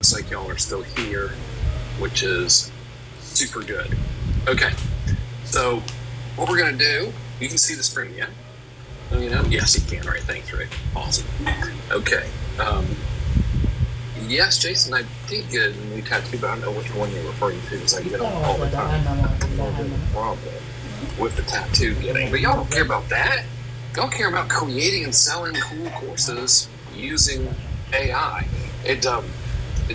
Looks like y'all are still here, which is super good. Okay, so what we're gonna do, you can see the screen, yeah? Oh, you know? Yes, you can, right? Thanks, Rick. Awesome. Okay. Yes, Jason, I did get a new tattoo, but I don't know which one you're referring to because I get them all the time. Problem with the tattoo getting. But y'all don't care about that. Y'all care about creating and selling cool courses using AI.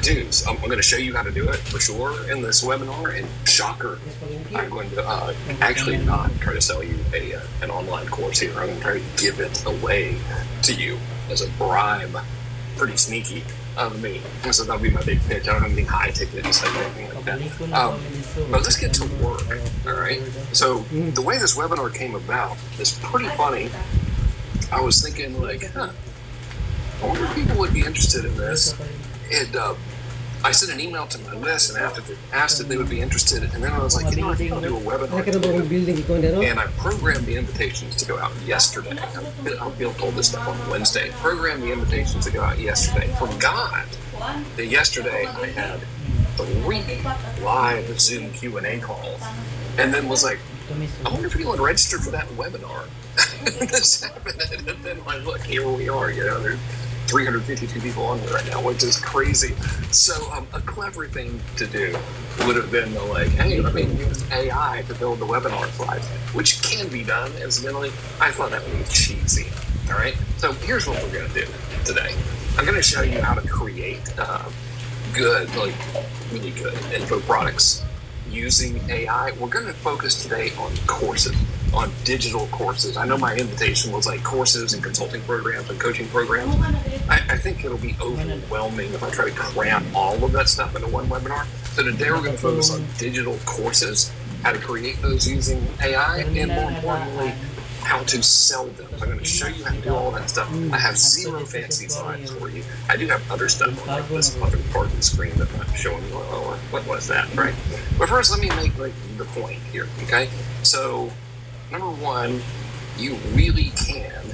Dudes, I'm going to show you how to do it for sure in this webinar. And shocker, I'm going to actually not try to sell you an online course here. I'm going to try to give it away to you as a bribe. Pretty sneaky of me. So that'll be my big pitch. I don't have anything high ticket or anything like that. But let's get to work. All right. So the way this webinar came about is pretty funny. I was thinking like, I wonder if people would be interested in this. I sent an email to my list and asked if they would be interested. And then I was like, I think I'll do a webinar. And I programmed the invitations to go out yesterday. I'll be able to hold this stuff on Wednesday. Programmed the invitations to go out yesterday. Forgot that yesterday I had 3 live Zoom Q&A calls. And then was like, I wonder if anyone registered for that webinar. This happened. And then like, look, here we are, there's 352 people on here right now, which is crazy. So a clever thing to do would have been like, hey, let me use AI to build the webinar slides, which can be done, incidentally. I thought that would be cheesy. All right. So here's what we're going to do today. I'm going to show you how to create good, like really good info products using AI. We're going to focus today on courses, on digital courses. I know my invitation was like courses and consulting programs and coaching programs. I think it'll be overwhelming if I try to cram all of that stuff into one webinar. So today we're going to focus on digital courses, how to create those using AI, and more importantly, how to sell them. So I'm going to show you how to do all that stuff. I have 0 fancy slides for you. I do have other stuff on like this other part of the screen that I'm showing you. What was that, right? But first, let me make like the point here, okay? So number one, you really can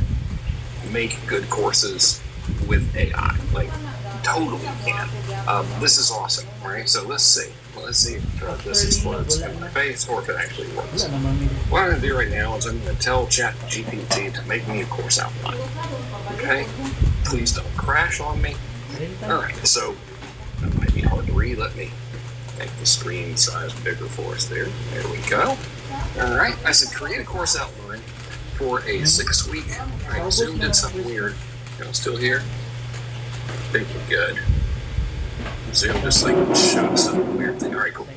make good courses with AI. Like, totally can. This is awesome, right? So let's see. Let's see if this explodes in my face or if it actually works. What I'm going to do right now is I'm going to tell ChatGPT to make me a course outline. Okay? Please don't crash on me. All right, so that might be hard to read. Let me make the screen size bigger for us there. There we go. All right, I said create a course outline for a 6-week. All right, Zoom did something weird. Y'all still here? I think we're good. Zoom just like showed some weird thing. All right, cool.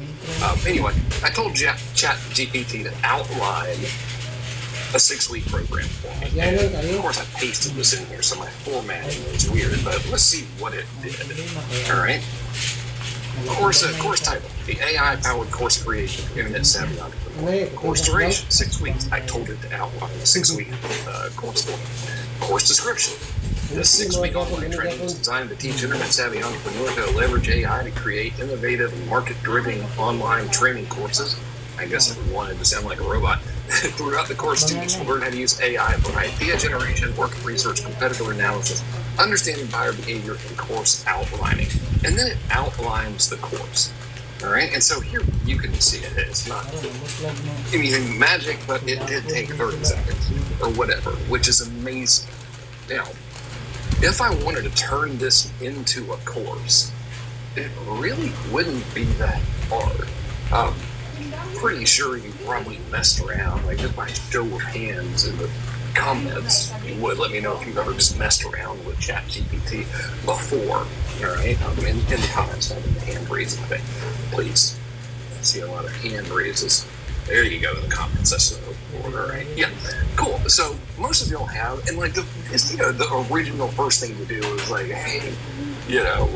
Anyway, I told ChatGPT to outline a 6-week program for me. And of course, I pasted this in here, so my formatting was weird, but let's see what it did. All right. Course title: the AI-powered course creation for internet savvy entrepreneur. Course duration: 6 weeks. I told it to outline a 6-week course for me. Course description: this 6-week online training is designed to teach internet savvy entrepreneurs how to leverage AI to create innovative and market-driven online training courses. I guess if we wanted to sound like a robot. Throughout the course, students will learn how to use AI for idea generation, market research, competitor analysis, understanding buyer behavior, and course outlining. And then it outlines the course. All right, and so here you can see it. It's not anything magic, but it did take 30 seconds or whatever, which is amazing. Now, if I wanted to turn this into a course, it really wouldn't be that hard. Pretty sure you probably messed around, like just by show of hands in the comments. You would let me know if you've ever just messed around with ChatGPT before. All right, in the comments, not in the hand raising thing, please. I see a lot of hand raises. There you go in the comments. That's the order, right? Yeah, cool. So most of y'all have, and like the original first thing to do is like, hey,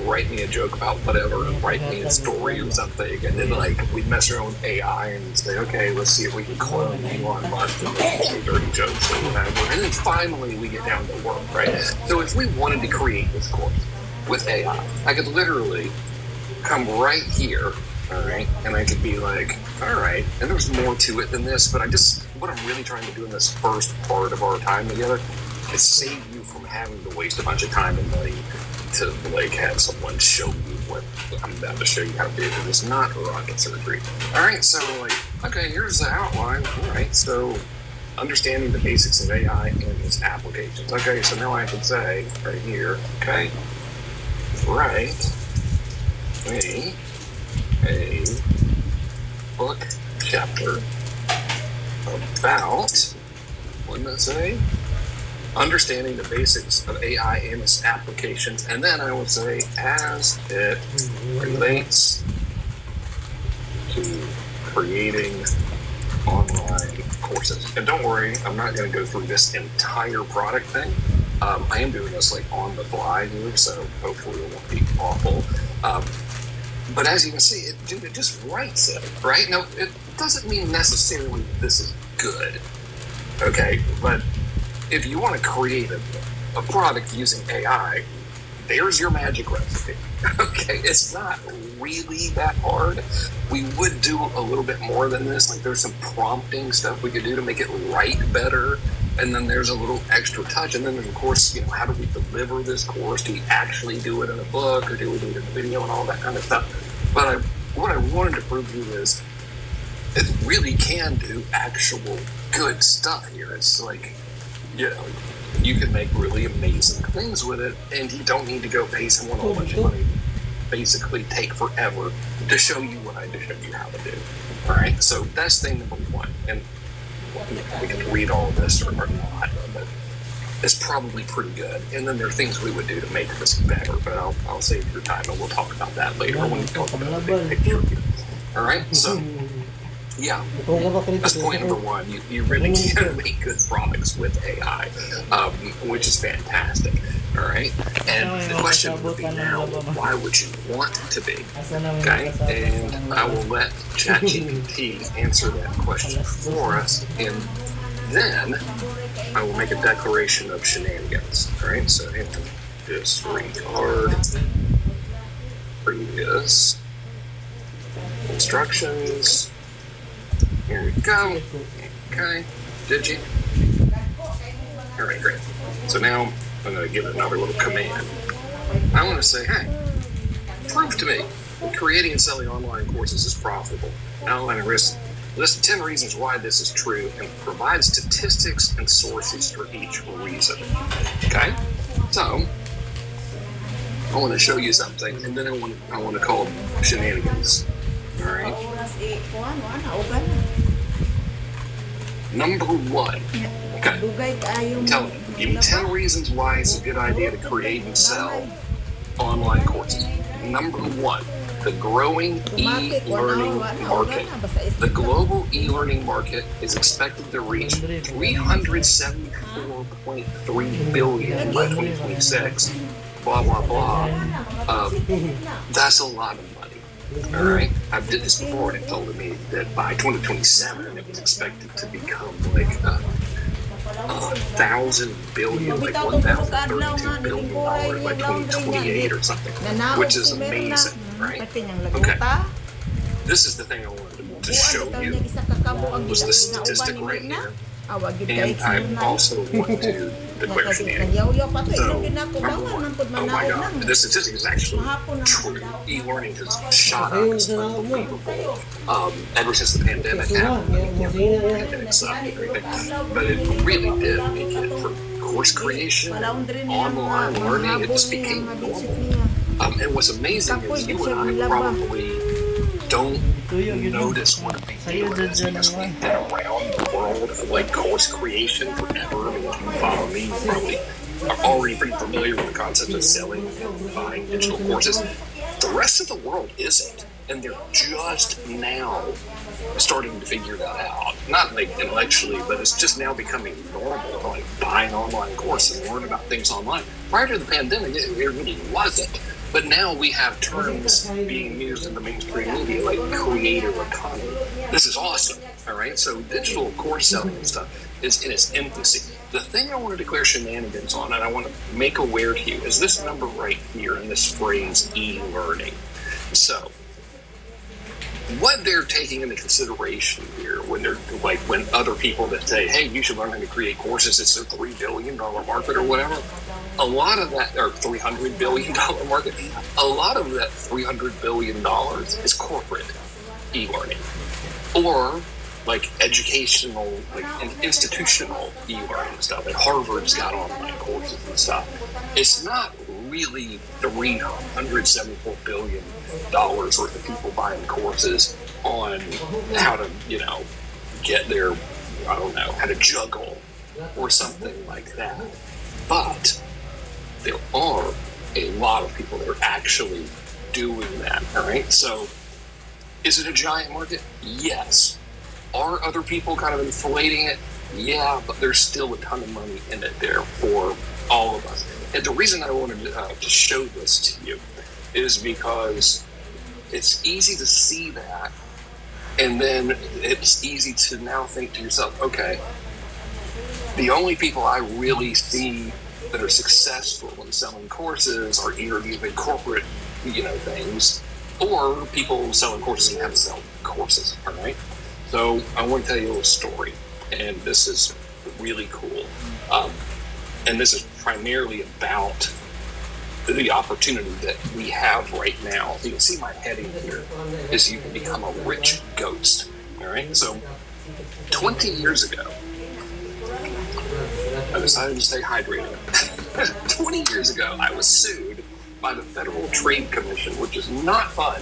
write me a joke about whatever, write me a story or something, and then like we mess around with AI and say, okay, let's see if we can clone Elon Musk and say dirty jokes or whatever, and then finally we get down to work, right? So if we wanted to create this course with AI, I could literally come right here, all right, and I could be like, all right, and there's more to it than this, but what I'm really trying to do in this first part of our time together is save you from having to waste a bunch of time and money to like have someone show you what I'm about to show you how to do. Because it's not rocket surgery. All right, so like, okay, here's the outline. All right, so understanding the basics of AI and its applications. Okay, so now I can say right here, okay, write a book chapter about, what did I say? Understanding the basics of AI and its applications, and then I would say as it relates to creating online courses. And don't worry, I'm not going to go through this entire product thing. I am doing this like on the fly here, so hopefully it won't be awful. But as you can see, it just writes it, right? Now, it doesn't mean necessarily this is good, okay? But if you want to create a product using AI, there's your magic recipe, okay? It's not really that hard. We would do a little bit more than this. Like there's some prompting stuff we could do to make it write better. And then there's a little extra touch. And then, of course, you know, how do we deliver this course? Do we actually do it in a book or do we do it in a video and all that kind of stuff? But what I wanted to prove to you is it really can do actual good stuff here. It's like, you know, you can make really amazing things with it, and you don't need to go pay someone a whole bunch of money, basically take forever to show you what I just showed you how to do. All right, so that's thing number one. And we can read all of this or not, but it's probably pretty good. And then there are things we would do to make this better, but I'll save your time and we'll talk about that later when we talk about the big picture. All right, so yeah, that's point number one. You really can make good products with AI, which is fantastic. All right, and the question would be now, why would you want to be? Okay, and I will let ChatGPT answer that question for us, and then I will make a declaration of shenanigans. All right, so disregard previous instructions. Here we go. Okay, did you? All right, great. So now I'm going to give it another little command. I want to say, hey, prove to me that creating and selling online courses is profitable. Outline and list 10 reasons why this is true and provide statistics and sources for each reason. Okay? So, I want to show you something, and then I want to call shenanigans. All right? Number one. Okay. Tell me. Give me 10 reasons why it's a good idea to create and sell online courses. Number one, the growing e-learning market. The global e-learning market is expected to reach $374.3 billion by 2026. Blah, blah, blah. That's a lot of money. All right. I did this before, and it told me that by 2027, it was expected to become like 1,000 billion, like $1,032 billion by 2028 or something, which is amazing, right? Okay. This is the thing I wanted to show you, was the statistic right here. And I also want to declare shenanigans. So, oh my God, the statistic is actually true. E-learning has shot up. It's unbelievable. Ever since the pandemic happened, the pandemic sucked and everything. But it really did make it for course creation, online learning. It just became normal. And what's amazing is you and I probably don't notice what a big deal it is because we've been around the world of like course creation forever. I mean, if you follow me, you probably are already pretty familiar with the concept of selling and buying digital courses. The rest of the world isn't, and they're just now starting to figure that out. Not like intellectually, but it's just now becoming normal to like buy an online course and learn about things online. Prior to the pandemic, it really wasn't. But now we have terms being used in the mainstream media like creator economy. This is awesome, all right? So digital course selling and stuff is in its infancy. The thing I want to declare shenanigans on, and I want to make aware to you, is this number right here in this phrase, e-learning. So what they're taking into consideration here when they're like, when other people that say, hey, you should learn how to create courses, it's a $3 billion market or whatever. a lot of that, or $300 billion market, a lot of that $300 billion is corporate e-learning, or like educational, like an institutional e-learning stuff. Like Harvard's got online courses and stuff. It's not really $374 billion worth of people buying courses on how to, get their, I don't know, how to juggle or something like that. But there are a lot of people that are actually doing that, all right? So is it a giant market? Yes. Are other people kind of inflating it? Yeah, but there's still a ton of money in it there for all of us. And the reason I wanted to show this to you is because it's easy to see that, and then it's easy to now think to yourself, okay, the only people I really see that are successful in selling courses are either these big corporate, things, or people selling courses and have to sell courses, all right? So I want to tell you a little story, and this is really cool. And this is primarily about the opportunity that we have right now. So you can see my heading here is you can become a rich ghost, all right? So 20 years ago, I decided to stay hydrated. 20 years ago, I was sued by the Federal Trade Commission, which is not fun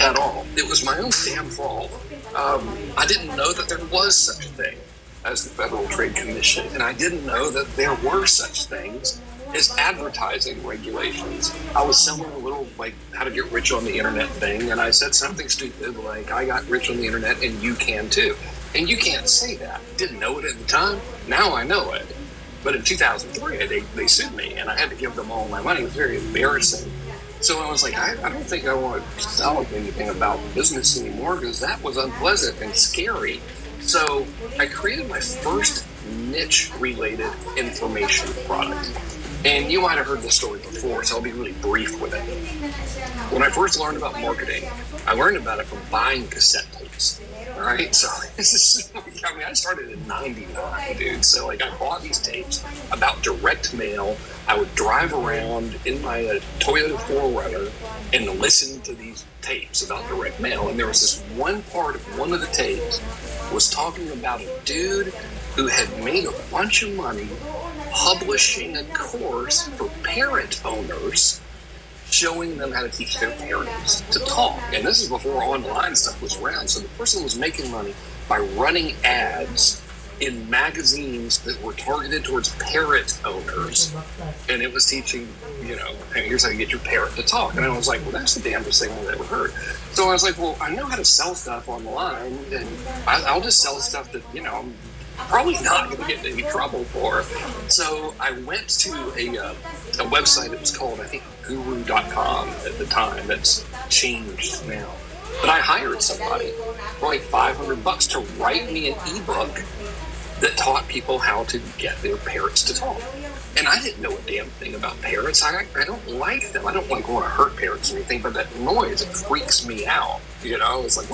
at all. It was my own damn fault. I didn't know that there was such a thing as the Federal Trade Commission, and I didn't know that there were such things as advertising regulations. I was selling a little, how to get rich on the internet thing, and I said something stupid like, I got rich on the internet and you can too. And you can't say that. Didn't know it at the time. Now I know it. But in 2003, they sued me, and I had to give them all my money. It was very embarrassing. So I was like, I don't think I want to sell anything about business anymore, because that was unpleasant and scary. So I created my first niche-related information product. And you might have heard this story before, so I'll be really brief with it. When I first learned about marketing, I learned about it from buying cassette tapes. All right, so this is, I started in 99, dude. So I bought these tapes about direct mail. I would drive around in my Toyota 4Runner and listen to these tapes about direct mail. And there was this one part of one of the tapes was talking about a dude who had made a bunch of money publishing a course for parent owners, showing them how to teach their parents to talk. And this is before online stuff was around. So the person was making money by running ads in magazines that were targeted towards parent owners. And it was teaching, here's how you get your parent to talk. And I was like, well, that's the damnedest thing I've ever heard. So I was like, well, I know how to sell stuff online, and I'll just sell stuff that, I'm probably not going to get in any trouble for. So I went to a website that was called, I think, guru.com at the time. That's changed now. But I hired somebody for like $500 to write me an ebook that taught people how to get their parents to talk. And I didn't know a damn thing about parents. I don't like them. I don't want to hurt parents or anything, but that noise, it freaks me out. It's like,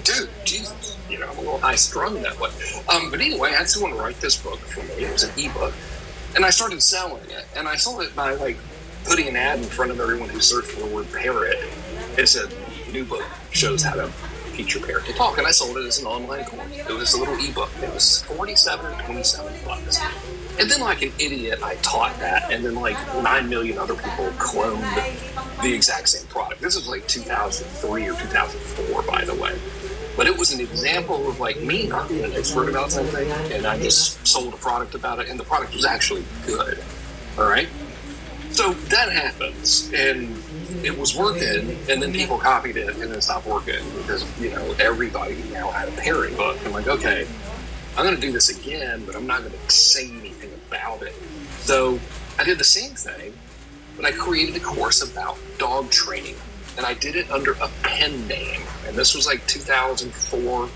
dude, Jesus. I'm a little high strung that way. But anyway, I had someone write this book for me. It was an ebook. And I started selling it. And I sold it by putting an ad in front of everyone who searched for the word parrot. It said, new book shows how to teach your parent to talk. And I sold it as an online course. It was a little ebook. It was $47 or $27. And then like an idiot, I taught that. And then 9 million other people cloned the exact same product. This was 2003 or 2004, by the way. But it was an example of me not being an expert about something, and I just sold a product about it, and the product was actually good. All right? So that happens, and it was working, and then people copied it, and then stopped working because, everybody now had a parent book. I'm like, okay, I'm going to do this again, but I'm not going to say anything about it. So I did the same thing, but I created a course about dog training. And I did it under a pen name. And this was 2004,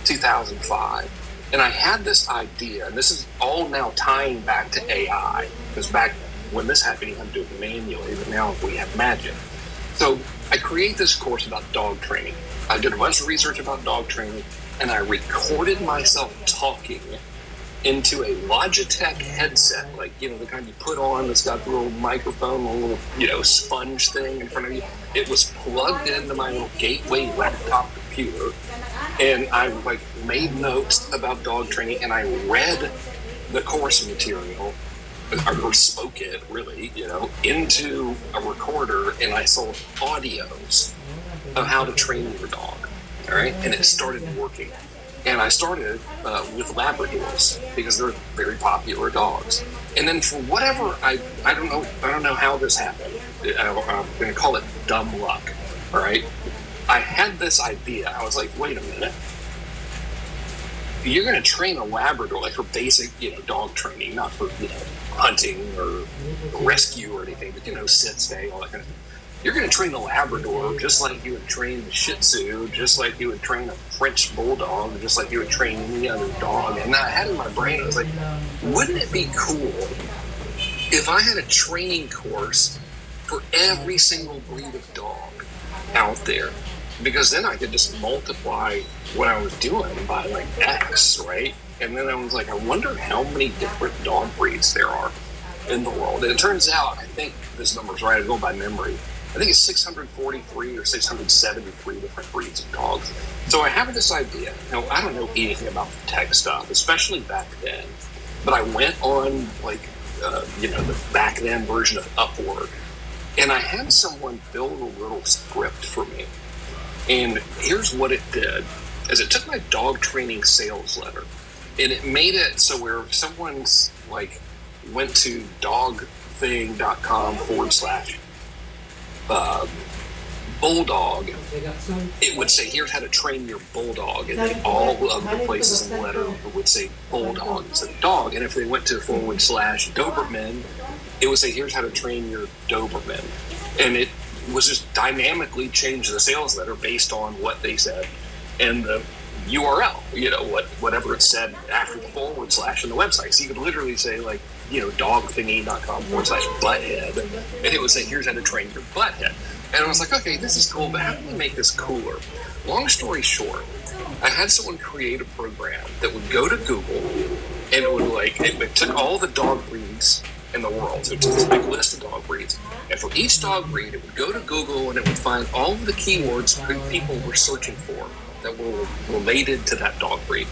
2005. And I had this idea, and this is all now tying back to AI, because back when this happened, you had to do it manually, but now we have magic. So I create this course about dog training. I did a bunch of research about dog training, and I recorded myself talking into a Logitech headset, like, the kind you put on that's got the little microphone, a little, sponge thing in front of you. It was plugged into my little gateway laptop computer, and I made notes about dog training, and I read the course material, or spoke it really, into a recorder, and I sold audios of how to train your dog. All right, and it started working. And I started with Labradors because they're very popular dogs. And then for whatever, I don't know how this happened. I'm going to call it dumb luck. All right, I had this idea. I was like, wait a minute. You're going to train a Labrador for basic, dog training, not for hunting or rescue or anything, but sit, stay, all that kind of thing. You're going to train the Labrador just like you would train the Shih Tzu, just like you would train a French Bulldog, just like you would train any other dog. And I had in my brain, I was like, wouldn't it be cool if I had a training course for every single breed of dog out there? Because then I could just multiply what I was doing by X, right? And then I was like, I wonder how many different dog breeds there are in the world. And it turns out, I think this number's right, I go by memory, I think it's 643 or 673 different breeds of dogs. So I have this idea. Now, I don't know anything about the tech stuff, especially back then. But I went on, the back then version of Upwork, and I had someone build a little script for me. And here's what it did, is it took my dog training sales letter, and it made it so where if someone's, went to dogthing.com / bulldog, it would say, here's how to train your bulldog. And then all of the places in the letter would say bulldog instead of dog. And if they went to / Doberman, it would say, here's how to train your Doberman. And it was just dynamically changed the sales letter based on what they said and the URL, whatever it said after the / in the website. So you could literally say, dogthingy.com / butthead, and it would say, here's how to train your butthead. And I was like, okay, this is cool, but how can we make this cooler? Long story short, I had someone create a program that would go to Google, and it would it took all the dog breeds in the world, so it took this big list of dog breeds, and for each dog breed, it would go to Google, and it would find all of the keywords that people were searching for that were related to that dog breed.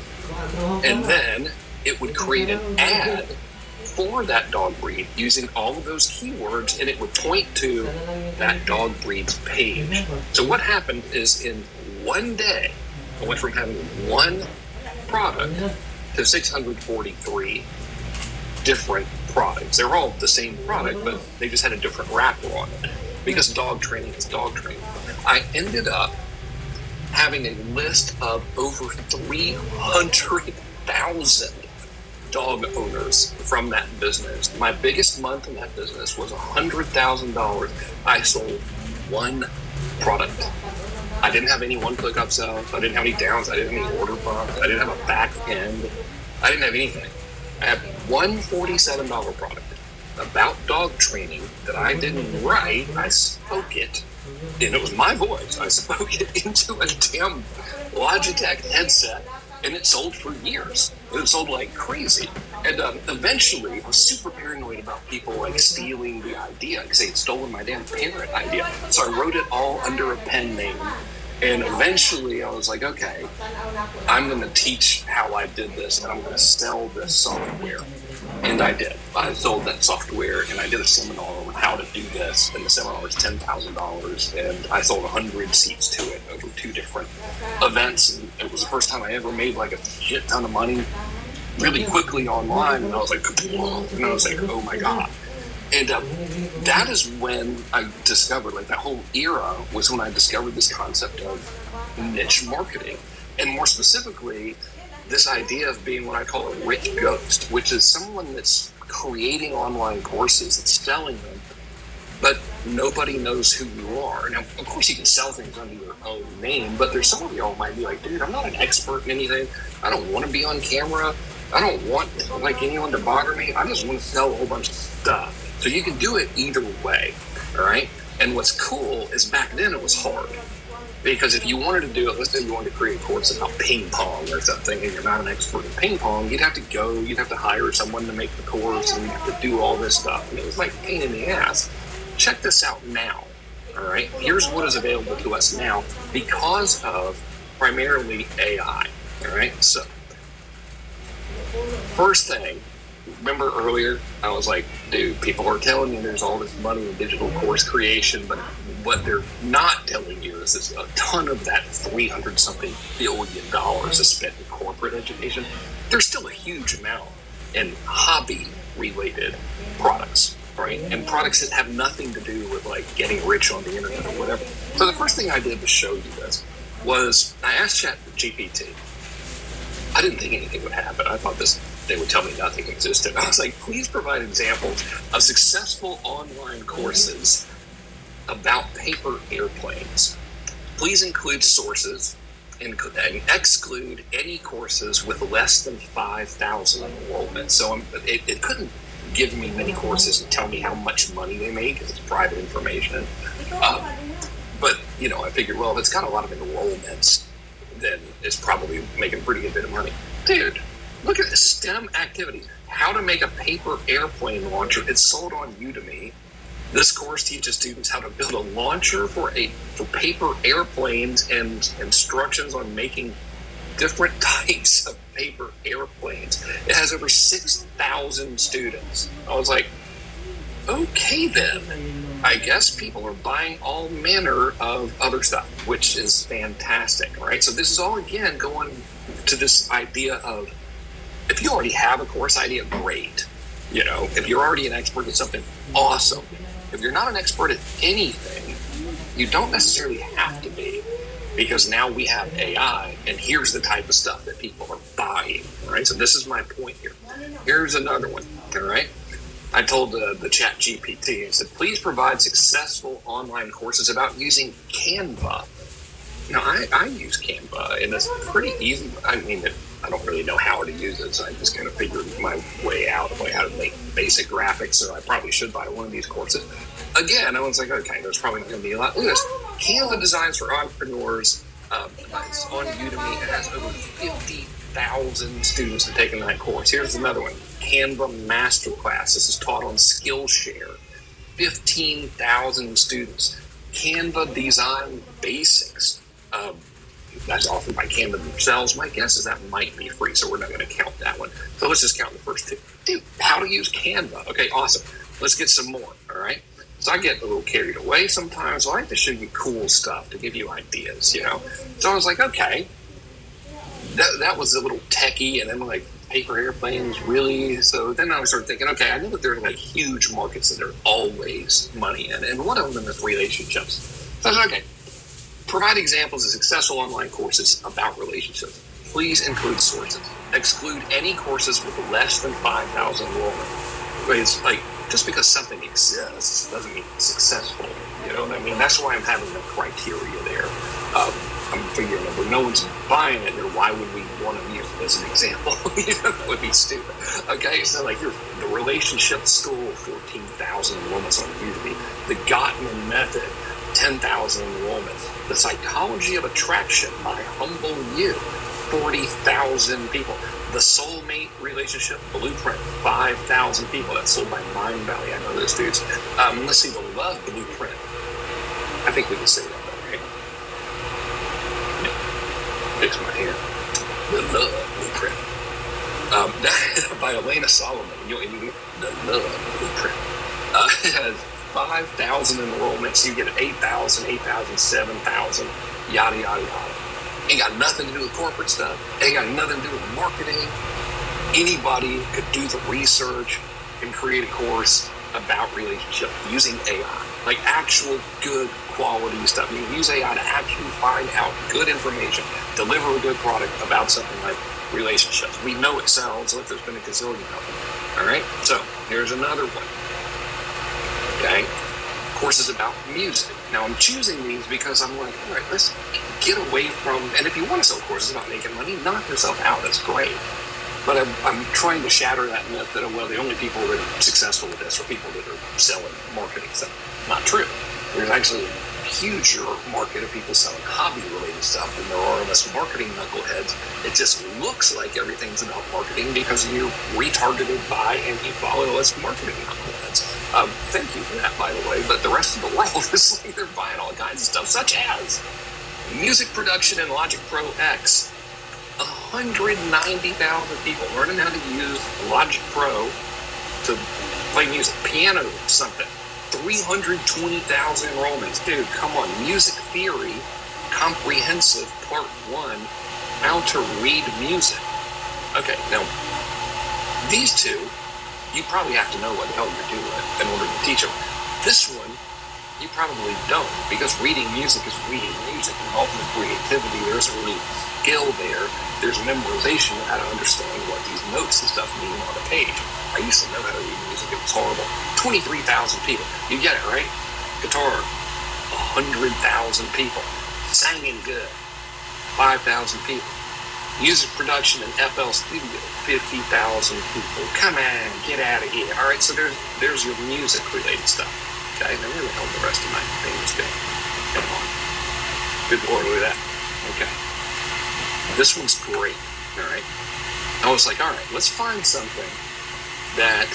And then it would create an ad for that dog breed using all of those keywords, and it would point to that dog breed's page. So what happened is in one day, I went from having one product to 643 different products. They were all the same product, but they just had a different wrapper on it because dog training is dog training. I ended up having a list of over 300,000 dog owners from that business. My biggest month in that business was $100,000. I sold one product. I didn't have any one-click upsells. I didn't have any downs. I didn't have any order bumps. I didn't have a back end. I didn't have anything. I had one $47 product about dog training that I didn't write. I spoke it, and it was my voice. I spoke it into a damn Logitech headset, and it sold for years. It sold like crazy. And eventually, I was super paranoid about people stealing the idea because they had stolen my damn parent idea. So I wrote it all under a pen name. And eventually, I was like, okay, I'm going to teach how I did this, and I'm going to sell this software. And I did. I sold that software, and I did a seminar on how to do this. And the seminar was $10,000, and I sold 100 seats to it over 2 different events. And it was the first time I ever made a shit ton of money really quickly online. And I was like, whoa. And I was like, oh my God. And that is when I discovered, that whole era was when I discovered this concept of niche marketing. And more specifically, this idea of being what I call a rich ghost, which is someone that's creating online courses and selling them, but nobody knows who you are. Now, of course, you can sell things under your own name, but there's some of y'all might be like, dude, I'm not an expert in anything. I don't want to be on camera. I don't want anyone to bother me. I just want to sell a whole bunch of stuff. So you can do it either way, all right? And what's cool is back then it was hard. Because if you wanted to do it, let's say you wanted to create a course about ping pong or something, and you're not an expert in ping pong, you'd have to hire someone to make the course, and you'd have to do all this stuff. And it was like a pain in the ass. Check this out now. All right, here's what is available to us now because of primarily AI. All right, so first thing, remember earlier, I was like, dude, people are telling you there's all this money in digital course creation, but what they're not telling you is a ton of that $300-something billion is spent in corporate education. There's still a huge amount in hobby-related products, right? And products that have nothing to do with like getting rich on the internet or whatever. So the first thing I did to show you this was I asked ChatGPT. I didn't think anything would happen. I thought they would tell me nothing existed. I was like, please provide examples of successful online courses about paper airplanes. Please include sources and exclude any courses with less than 5,000 enrollment. So it couldn't give me many courses and tell me how much money they made because it's private information. But, I figured, well, if it's got a lot of enrollments, then it's probably making a pretty good bit of money. Dude, look at the STEM activities. How to make a paper airplane launcher. It's sold on Udemy. This course teaches students how to build a launcher for paper airplanes and instructions on making different types of paper airplanes. It has over 6,000 students. I was like, okay then. I guess people are buying all manner of other stuff, which is fantastic, right? So this is all, again, going to this idea of, if you already have a course idea, great. If you're already an expert at something, awesome. If you're not an expert at anything, you don't necessarily have to be, because now we have AI, and here's the type of stuff that people are buying, right? So this is my point here. Here's another one, all right? I told the chat GPT, I said, please provide successful online courses about using Canva. Now, I use Canva, and it's pretty easy. I mean, I don't really know how to use it, so I just kind of figured my way out of how to make basic graphics, so I probably should buy one of these courses. Again, I was like, okay, there's probably not going to be a lot. Look at this. Canva Designs for Entrepreneurs. It's on Udemy. It has over 50,000 students have taken that course. Here's another one. Canva Masterclass. This is taught on Skillshare. 15,000 students. Canva Design Basics. That's offered by Canva themselves. My guess is that might be free, so we're not going to count that one. So let's just count the first two. Dude, how to use Canva. Okay, awesome. Let's get some more, all right? So I get a little carried away sometimes. So I like to show you cool stuff to give you ideas, So I was like, okay, that was a little techie, and then like paper airplanes, really? So then I started thinking, okay, I know that there are like huge markets that are always money in, and one of them is relationships. So I was like, okay, provide examples of successful online courses about relationships. Please include sources. Exclude any courses with less than 5,000 enrollment. It's like, just because something exists doesn't mean it's successful. You know what I mean? That's why I'm having the criteria there. I'm figuring if no one's buying it, then why would we want to use it as an example? That would be stupid. Okay, so like the relationship school, 14,000 enrollments on Udemy. The Gottman method, 10,000 enrollments. The psychology of attraction by Humble You, 40,000 people. The soulmate relationship blueprint, 5,000 people. That's sold by Mind Valley. I know those dudes. Let's see, the love blueprint. I think we can say that, right? Yeah. Fix my hair. The love blueprint. By Elena Solomon. The love blueprint. It has 5,000 enrollments. You get 8,000, 7,000, yada, yada, yada. Ain't got nothing to do with corporate stuff. Ain't got nothing to do with marketing. Anybody could do the research and create a course about relationships using AI. Like actual good quality stuff. You can use AI to actually find out good information, deliver a good product about something like relationships. We know it sounds like there's been a gazillion of them. All right, so here's another one. Okay, courses about music. Now I'm choosing these because I'm like, all right, let's get away from, and if you want to sell courses about making money, knock yourself out, that's great. But I'm trying to shatter that myth that, well, the only people that are successful with this are people that are selling marketing stuff. Not true. There's actually huger market of people selling hobby-related stuff than there are of us marketing knuckleheads. It just looks like everything's about marketing because you're retargeted by and you follow us marketing knuckleheads. Thank you for that, by the way. But the rest of the world is like they're buying all kinds of stuff, such as music production in Logic Pro X. 190,000 people learning how to use Logic Pro to play music, piano, something. 320,000 enrollments. Dude, come on. Music theory, comprehensive, part 1, how to read music. Okay, now, these two, you probably have to know what the hell you're doing in order to teach them. This one, you probably don't, because reading music is reading music, and ultimate creativity, there isn't really skill there. There's memorization of how to understand what these notes and stuff mean on a page. I used to know how to read music. It was horrible. 23,000 people. You get it, right? Guitar, 100,000 people. Singing good, 5,000 people. Music production in FL Studio, 50,000 people. Come on, get out of here. All right, so there's your music-related stuff. Okay, now where the hell the rest of my things go? Come on. Good Lord, look at that. Okay. This one's great, all right? I was like, all right, let's find something that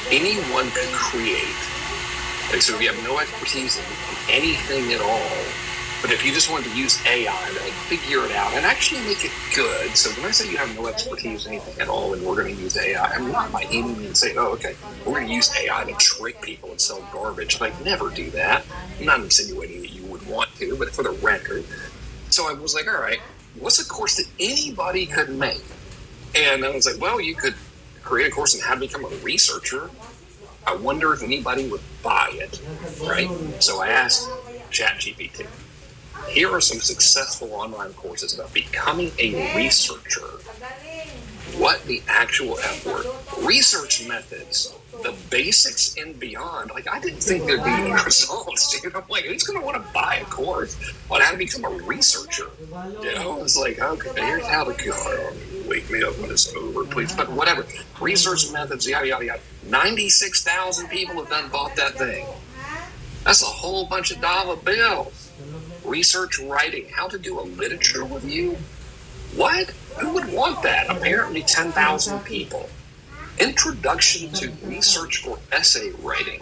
anyone could create. Like, so if you have no expertise in anything at all, but if you just wanted to use AI to like figure it out and actually make it good. So when I say you have no expertise in anything at all and we're going to use AI, I'm not by any means saying, oh, okay, we're going to use AI to trick people and sell garbage. Like, never do that. I'm not insinuating that you would want to, but for the record. So I was like, all right, what's a course that anybody could make? And I was like, well, you could create a course on how to become a researcher. I wonder if anybody would buy it, right? So I asked ChatGPT, here are some successful online courses about becoming a researcher. What the actual F word? Research methods, the basics and beyond. Like, I didn't think there'd be any results, dude. I'm like, who's going to want to buy a course on how to become a researcher? You know, it's like, okay, here's how to go. Wake me up when it's over, please. But whatever. Research methods, yada, yada, yada. 96,000 people have done bought that thing. That's a whole bunch of dollar bills. Research writing, how to do a literature review. What? Who would want that? Apparently 10,000 people. Introduction to research for essay writing.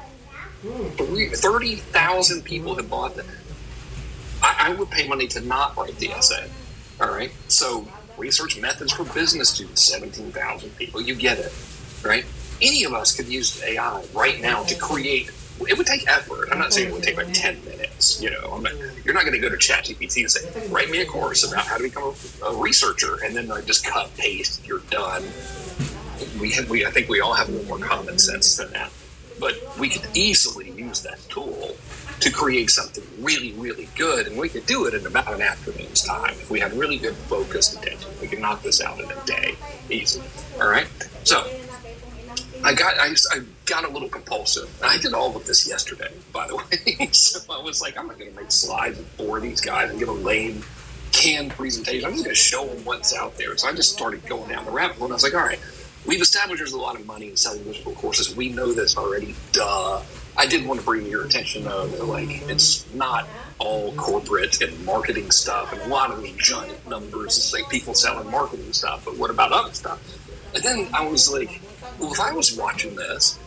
30,000 people have bought that. I would pay money to not write the essay. All right? So research methods for business students, 17,000 people. You get it, right? Any of us could use AI right now to create. It would take effort. I'm not saying it would take like 10 minutes. You know, you're not going to go to ChatGPT and say, write me a course about how to become a researcher, and then just cut, paste, you're done. I think we all have a little more common sense than that. But we could easily use that tool to create something really, really good, and we could do it in about an afternoon's time. If we had really good focused attention, we could knock this out in a day, easily. All right? So I got a little compulsive. I did all of this yesterday, by the way. So I was like, I'm not going to make slides and bore these guys and give a lame canned presentation. I'm just going to show them what's out there. So I just started going down the rabbit hole, and I was like, all right, we've established there's a lot of money in selling digital courses. We know this already. Duh. I did want to bring your attention though, like, it's not all corporate and marketing stuff, and a lot of these giant numbers. It's like people selling marketing stuff, but what about other stuff? And then I was like, well, if I was watching this,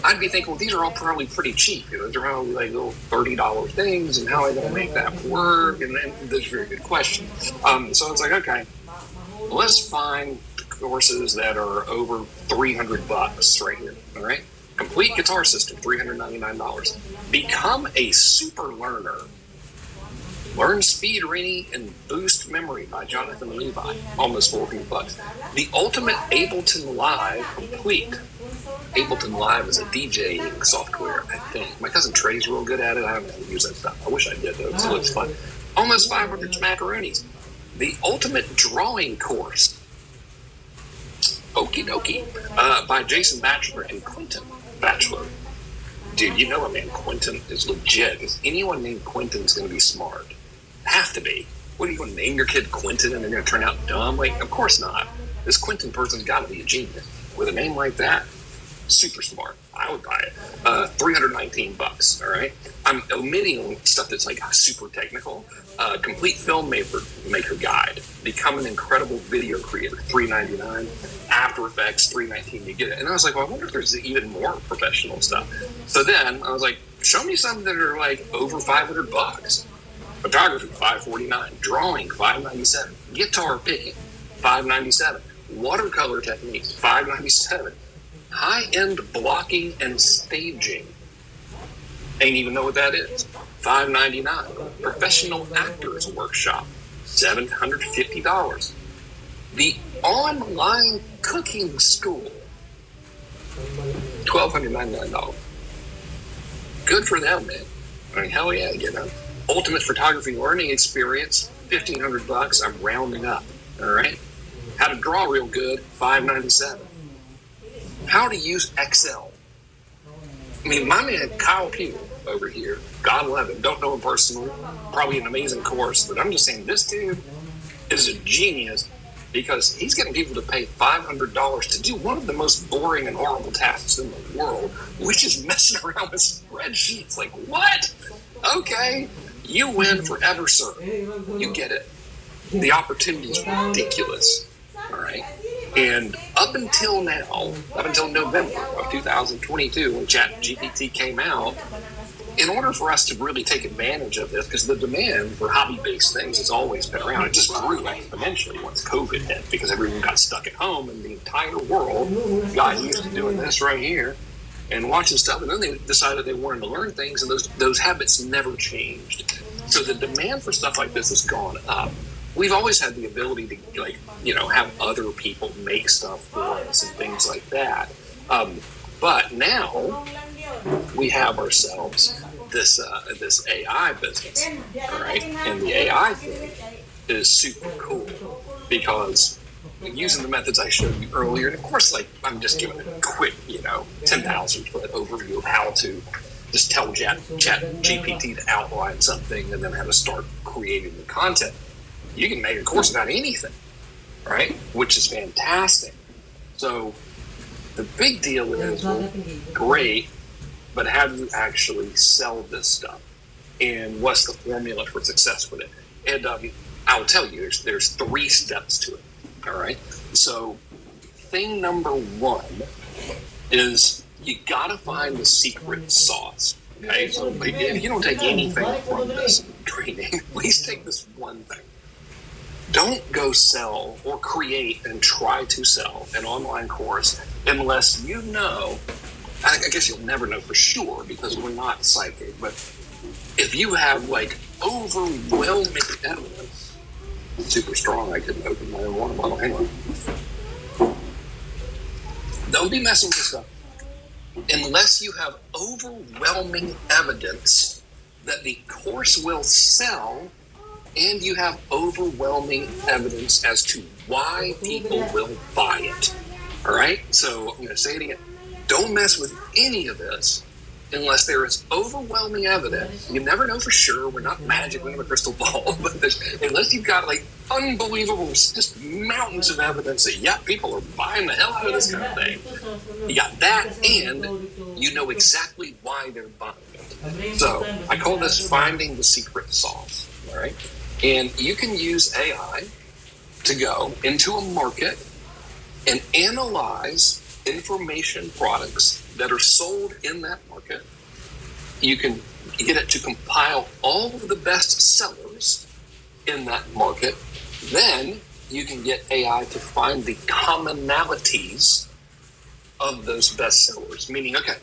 I'd be thinking, well, these are all probably pretty cheap. You know, they're probably like little $30 things, and how am I going to make that work? And then there's a very good question. So it's like, okay, let's find courses that are over $300 right here. All right, complete guitar system, $399. Become a super learner. Learn speed reading and boost memory by Jonathan Levi, almost $400. The ultimate Ableton Live complete. Ableton Live is a DJing software, I think. My cousin Trey's real good at it. I haven't used that stuff. I wish I did, though. It looks fun. Almost 500 macaronis. The ultimate drawing course. Okie dokie. By Jason Batchelor and Quentin Batchelor. Dude, you know, man, Quentin is legit. Is anyone named Quentin's going to be smart? Have to be. What are you going to name your kid Quentin and they're going to turn out dumb? Like, of course not. This Quentin person's got to be a genius with a name like that. super smart. I would buy it. $319. All right. I'm omitting stuff that's like super technical. Complete filmmaker guide. Become an incredible video creator. $399. After Effects $319. You get it. And I was like, well, I wonder if there's even more professional stuff. So then I was like, show me some that are like over $500. Photography $549. Drawing $597. Guitar picking $597. Watercolor techniques $597. High-end blocking and staging. Ain't even know what that is. $599. Professional actors workshop $750. The online cooking school $1,299. Good for them, man. I mean, hell yeah, you know. Ultimate photography learning experience $1,500. I'm rounding up. All right. How to draw real good $597. How to use Excel. I mean, my man Kyle Pugh over here, God love him, don't know him personally, probably an amazing course, but I'm just saying this dude is a genius because he's getting people to pay $500 to do one of the most boring and horrible tasks in the world, which is messing around with spreadsheets. Like, what? Okay, you win forever, sir. You get it. The opportunity is ridiculous. All right. And up until now, up until November of 2022, when ChatGPT came out, in order for us to really take advantage of this, because the demand for hobby-based things has always been around, it just grew exponentially once COVID hit, because everyone got stuck at home and the entire world got used to doing this right here and watching stuff. And then they decided they wanted to learn things, and those habits never changed. So the demand for stuff like this has gone up. We've always had the ability to, like, you know, have other people make stuff for us and things like that. But now we have ourselves this AI business, all right? And the AI thing is super cool because using the methods I showed you earlier, and of course, like, I'm just giving a quick, 10,000 foot overview of how to just tell ChatGPT to outline something and then how to start creating the content. You can make a course about anything, right? Which is fantastic. So the big deal is, well, great, but how do you actually sell this stuff? And what's the formula for success with it? And I'll tell you, there's 3 steps to it, all right? So thing number 1 is you gotta find the secret sauce, okay? So if you don't take anything from this training, please take this one thing. Don't go sell or create and try to sell an online course unless you know, I guess you'll never know for sure because we're not psychic, but if you have like overwhelming evidence, super strong, I couldn't open my own water bottle, hang on. Don't be messing with this stuff unless you have overwhelming evidence that the course will sell and you have overwhelming evidence as to why people will buy it. All right? So I'm going to say it again. Don't mess with any of this unless there is overwhelming evidence. You never know for sure. We're not magic. We have a crystal ball. But unless you've got like unbelievable, just mountains of evidence that, yeah, people are buying the hell out of this kind of thing. You got that, and you know exactly why they're buying it. So I call this finding the secret sauce. All right? And you can use AI to go into a market and analyze information products that are sold in that market. You can get it to compile all of the best sellers in that market. Then you can get AI to find the commonalities of those best sellers. Meaning, okay,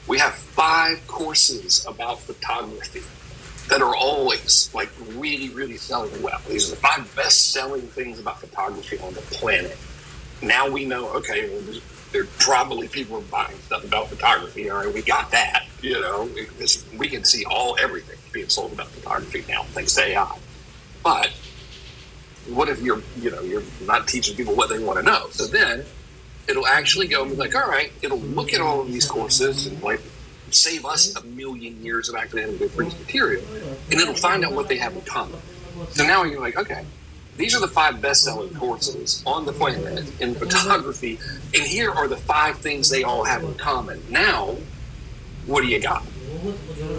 we have 5 courses about photography that are always like really, really selling well. These are the 5 best-selling things about photography on the planet. Now we know, okay, well, there probably people are buying stuff about photography. All right, we got that. We can see everything being sold about photography now, thanks to AI. But what if you're not teaching people what they want to know? So then it'll actually go and be like, all right, it'll look at all of these courses and like save us a million years of actually having to produce material, and it'll find out what they have in common. So now you're like, okay, these are the 5 best-selling courses on the planet in photography, and here are the 5 things they all have in common. Now, what do you got?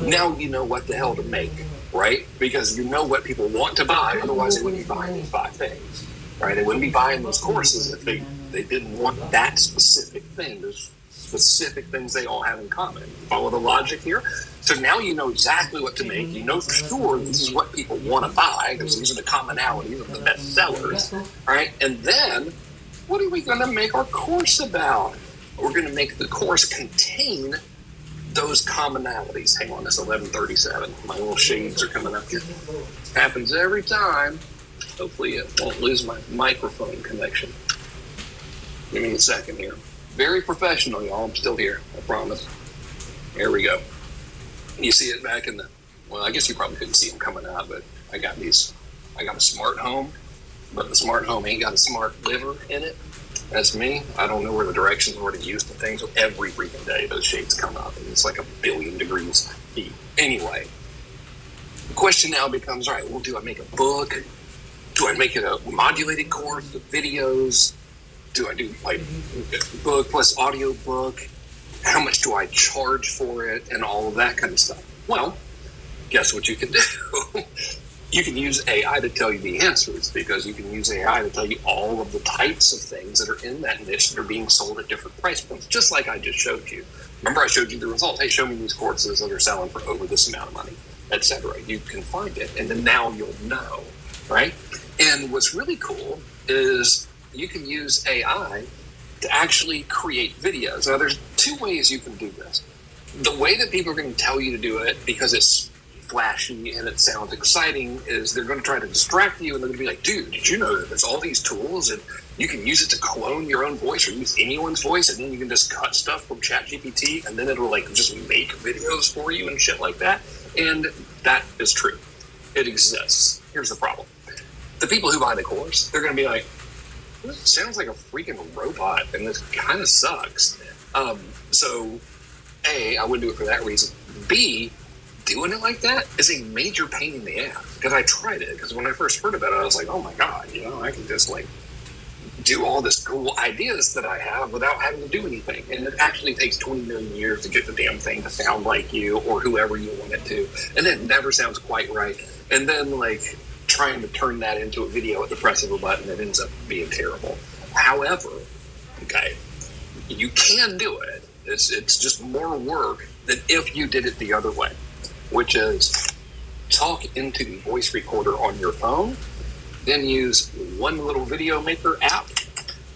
Now you know what the hell to make, right? Because you know what people want to buy, otherwise they wouldn't be buying these 5 things, right? They wouldn't be buying those courses if they didn't want that specific thing. There's specific things they all have in common. Follow the logic here? So now you know exactly what to make. You know for sure this is what people want to buy, because these are the commonalities of the best sellers, right? And then, what are we going to make our course about? We're going to make the course contain those commonalities. Hang on, it's 11:37. My little shades are coming up here. Happens every time. Hopefully it won't lose my microphone connection. Give me a second here. Very professional, y'all. I'm still here, I promise. Here we go. You see it back in the, well, I guess you probably couldn't see them coming out, but I got a smart home, but the smart home ain't got a smart liver in it. That's me. I don't know where the directions were to use the things. So every freaking day, those shades come up, and it's like 1 billion degrees heat. Anyway, the question now becomes, all right, well, do I make a book? Do I make it a modulated course with videos? Do I do like book plus audio book? How much do I charge for it? And all of that kind of stuff. Well, guess what you can do? You can use AI to tell you the answers, because you can use AI to tell you all of the types of things that are in that niche that are being sold at different price points, just like I just showed you. Remember, I showed you the result. Hey, show me these courses that are selling for over this amount of money, etc. You can find it, and then now you'll know, right? And what's really cool is you can use AI to actually create videos. Now, there's 2 ways you can do this. The way that people are going to tell you to do it, because it's flashy and it sounds exciting, is they're going to try to distract you, and they're going to be like, dude, did you know that there's all these tools and you can use it to clone your own voice or use anyone's voice, and then you can just cut stuff from ChatGPT, and then it'll like just make videos for you and shit like that. And that is true. It exists. Here's the problem. The people who buy the course, they're going to be like, this sounds like a freaking robot, and this kind of sucks. So A, I wouldn't do it for that reason. B, doing it like that is a major pain in the ass, because I tried it. Because when I first heard about it, I was like, oh my God, I can just like do all this cool ideas that I have without having to do anything. And it actually takes 20 million years to get the damn thing to sound like you or whoever you want it to. And it never sounds quite right. And then like trying to turn that into a video at the press of a button, it ends up being terrible. However, okay, you can do it. It's just more work than if you did it the other way, which is talk into the voice recorder on your phone, then use one little video maker app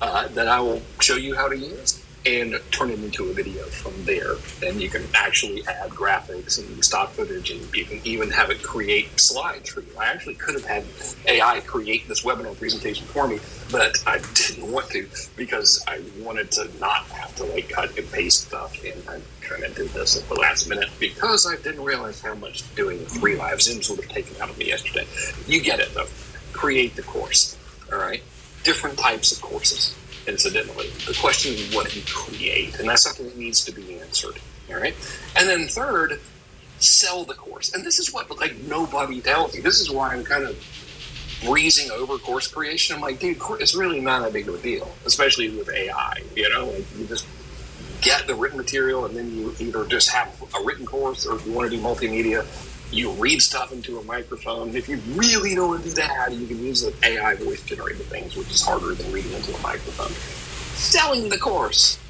that I will show you how to use, and turn it into a video from there. And you can actually add graphics and stock footage, and you can even have it create slides for you. I actually could have had AI create this webinar presentation for me, but I didn't want to, because I wanted to not have to like cut and paste stuff. And I kind of did this at the last minute because I didn't realize how much doing 3 live Zooms would have taken out of me yesterday. You get it though. Create the course. All right. Different types of courses. Incidentally, the question is, what do you create? And that's something that needs to be answered. All right. And then third, sell the course. And this is what like nobody tells you. This is why I'm kind of breezing over course creation. I'm like, dude, it's really not that big of a deal, especially with AI. Like you just get the written material, and then you either just have a written course, or if you want to do multimedia, you read stuff into a microphone. If you really don't want to do that, you can use the AI voice generated things, which is harder than reading into a microphone. Selling the course.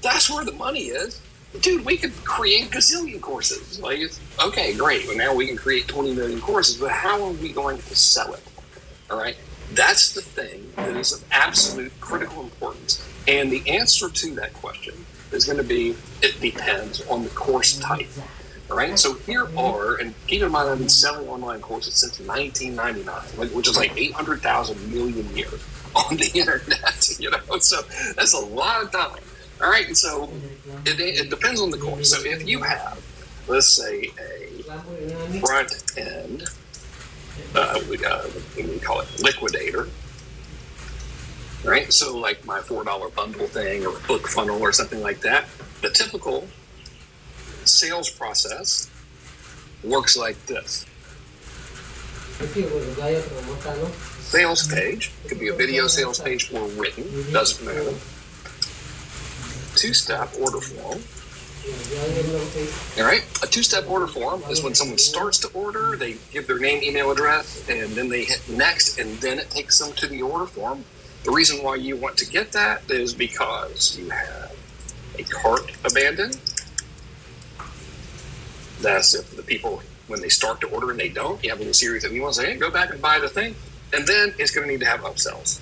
That's where the money is. Dude, we could create a gazillion courses. Like, okay, great. Well, now we can create 20 million courses, but how are we going to sell it? All right. That's the thing that is of absolute critical importance. And the answer to that question is going to be, it depends on the course type. All right, so here are, and keep in mind, I've been selling online courses since 1999, which is like 800,000 million years on the internet, so that's a lot of time. All right, and so it depends on the course. So if you have, let's say, a front end, what do we call it, liquidator, right? So like my $4 bundle thing, or a book funnel or something like that, the typical sales process works like this. Sales page. It could be a video sales page or written. Doesn't matter. Two-step order form. All right. A two-step order form is when someone starts to order, they give their name, email address, and then they hit next, and then it takes them to the order form. The reason why you want to get that is because you have a cart abandoned. That's if the people, when they start to order and they don't, you have a little series of emails saying, hey, go back and buy the thing. And then it's going to need to have upsells.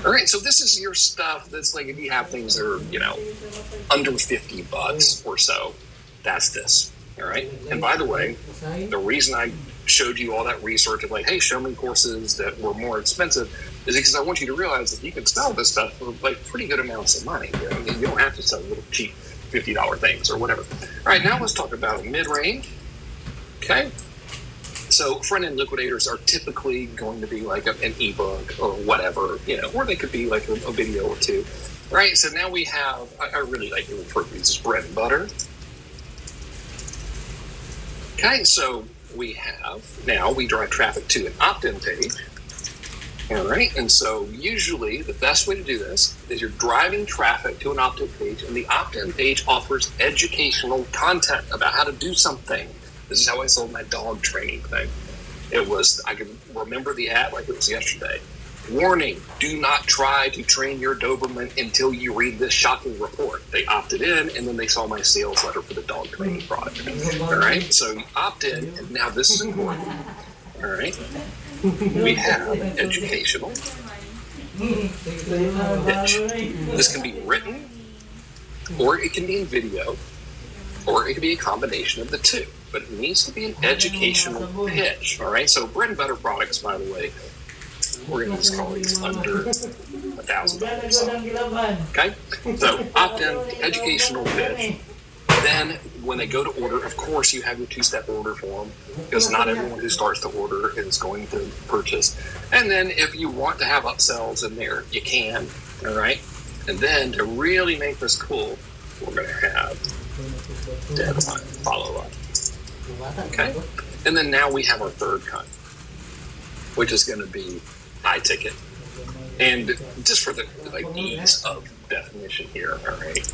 All right, so this is your stuff that's like if you have things that are, under $50 or so, that's this. All right. And by the way, the reason I showed you all that research of like, hey, show me courses that were more expensive is because I want you to realize that you can sell this stuff for like pretty good amounts of money. You don't have to sell little cheap $50 things or whatever. All right, now let's talk about mid-range. Okay. So front-end liquidators are typically going to be like an ebook or whatever, or they could be like a video or two. All right, so now we have, I really like to refer to these as bread and butter. Okay, so we drive traffic to an opt-in page. All right, and so usually the best way to do this is you're driving traffic to an opt-in page, and the opt-in page offers educational content about how to do something. This is how I sold my dog training thing. I can remember the ad like it was yesterday. Warning, do not try to train your Doberman until you read this shocking report. They opted in, and then they saw my sales letter for the dog training product. All right, so you opt in, and now this is important. All right, we have educational pitch. This can be written, or it can be in video, or it can be a combination of the two. But it needs to be an educational pitch. All right, so bread and butter products, by the way, we're going to just call these under $1,000. Okay, so opt-in, educational pitch. Then when they go to order, of course, you have your two-step order form because not everyone who starts to order is going to purchase. And then if you want to have upsells in there, you can. All right, and then to really make this cool, we're going to have deadline follow-up. Okay, and then now we have our third kind, which is going to be high ticket. And just for the ease of definition here, all right.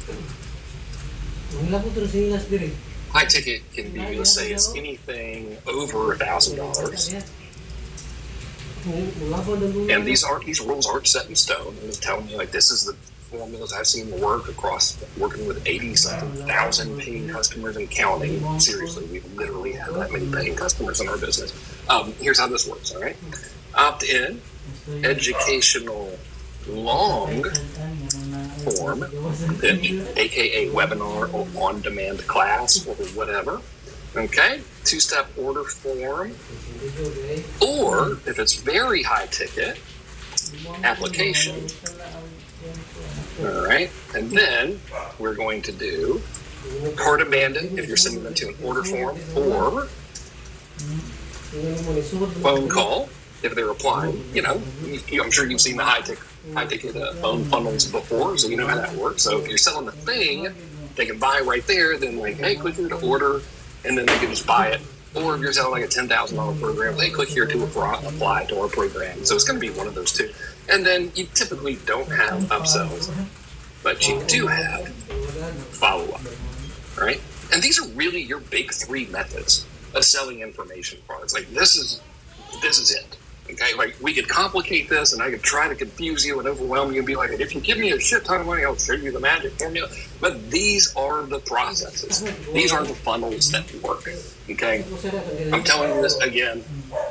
High ticket can be, let's say, it's anything over $1,000. And these rules aren't set in stone. I'm just telling you, like, this is the formulas I've seen work across working with 80-something thousand paying customers and counting. Seriously, we've literally had that many paying customers in our business. Here's how this works, all right? Opt-in, educational long form pitch, aka webinar or on-demand class or whatever. Okay, two-step order form, or if it's very high ticket, application. All right, and then we're going to do cart abandon if you're sending them to an order form, or phone call if they're applying. I'm sure you've seen the high ticket phone funnels before, so you know how that works. So if you're selling the thing, they can buy right there. Then like, hey, click here to order, and then they can just buy it. Or if you're selling like a $10,000 program, hey, click here to apply to our program. So it's going to be one of those two. And then you typically don't have upsells, but you do have follow-up, right? And these are really your big three methods of selling information products. Like this is it. Okay, like we could complicate this, and I could try to confuse you and overwhelm you and be like, if you give me a shit ton of money, I'll show you the magic formula. But these are the processes. These are the funnels that work. Okay, I'm telling you this again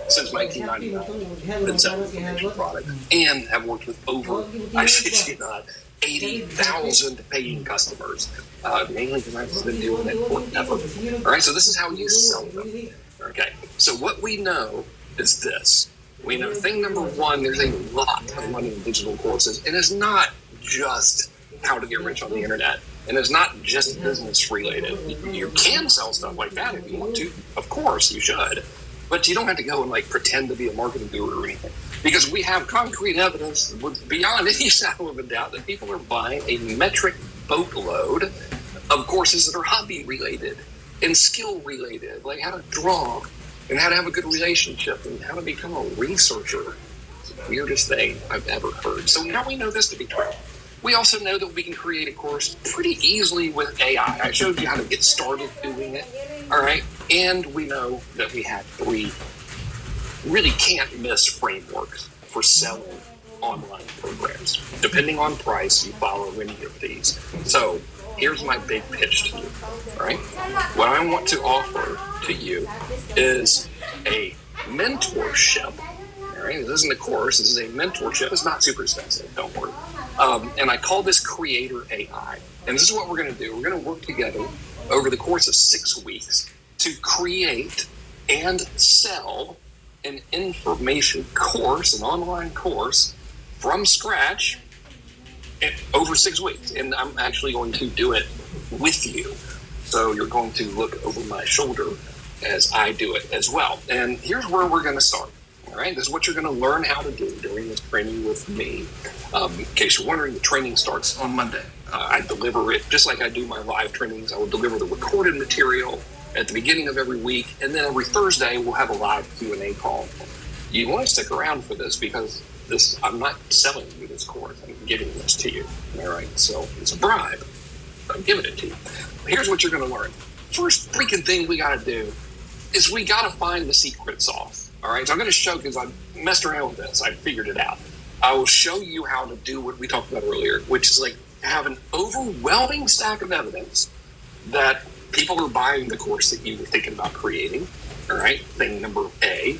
since 1999. I've been selling information products and have worked with over, I shit you not, 80,000 paying customers. Mainly because I've been doing it forever. All right, so this is how you sell them. Okay, so what we know is this. We know thing number one, there's a lot of money in digital courses, and it's not just how to get rich on the internet, and it's not just business related. You can sell stuff like that if you want to, of course you should, but you don't have to go and like pretend to be a marketing guru or anything, because we have concrete evidence beyond any shadow of a doubt that people are buying a metric boatload of courses that are hobby related and skill related, like how to draw and how to have a good relationship and how to become a researcher. It's the weirdest thing I've ever heard. So now we know this to be true. We also know that we can create a course pretty easily with AI. I showed you how to get started doing it, all right? And we know that we have 3 really can't miss frameworks for selling online programs. Depending on price, you follow any of these. So here's my big pitch to you, all right? What I want to offer to you is a mentorship. All right, this isn't a course, this is a mentorship. It's not super expensive, don't worry. And I call this Creator AI. And this is what we're going to do. We're going to work together over the course of 6 weeks to create and sell an information course, an online course from scratch over 6 weeks. And I'm actually going to do it with you. So you're going to look over my shoulder as I do it as well. And here's where we're going to start. All right, this is what you're going to learn how to do during this training with me. In case you're wondering, the training starts on Monday. I deliver it just like I do my live trainings. I will deliver the recorded material at the beginning of every week, and then every Thursday we'll have a live Q&A call. You want to stick around for this because I'm not selling you this course. I'm giving this to you. All right, so it's a bribe. I'm giving it to you. Here's what you're going to learn. First freaking thing we got to do is we got to find the secret sauce. All right, so I'm going to show, because I messed around with this. I figured it out. I will show you how to do what we talked about earlier, which is like have an overwhelming stack of evidence that people are buying the course that you were thinking about creating. All right, thing number A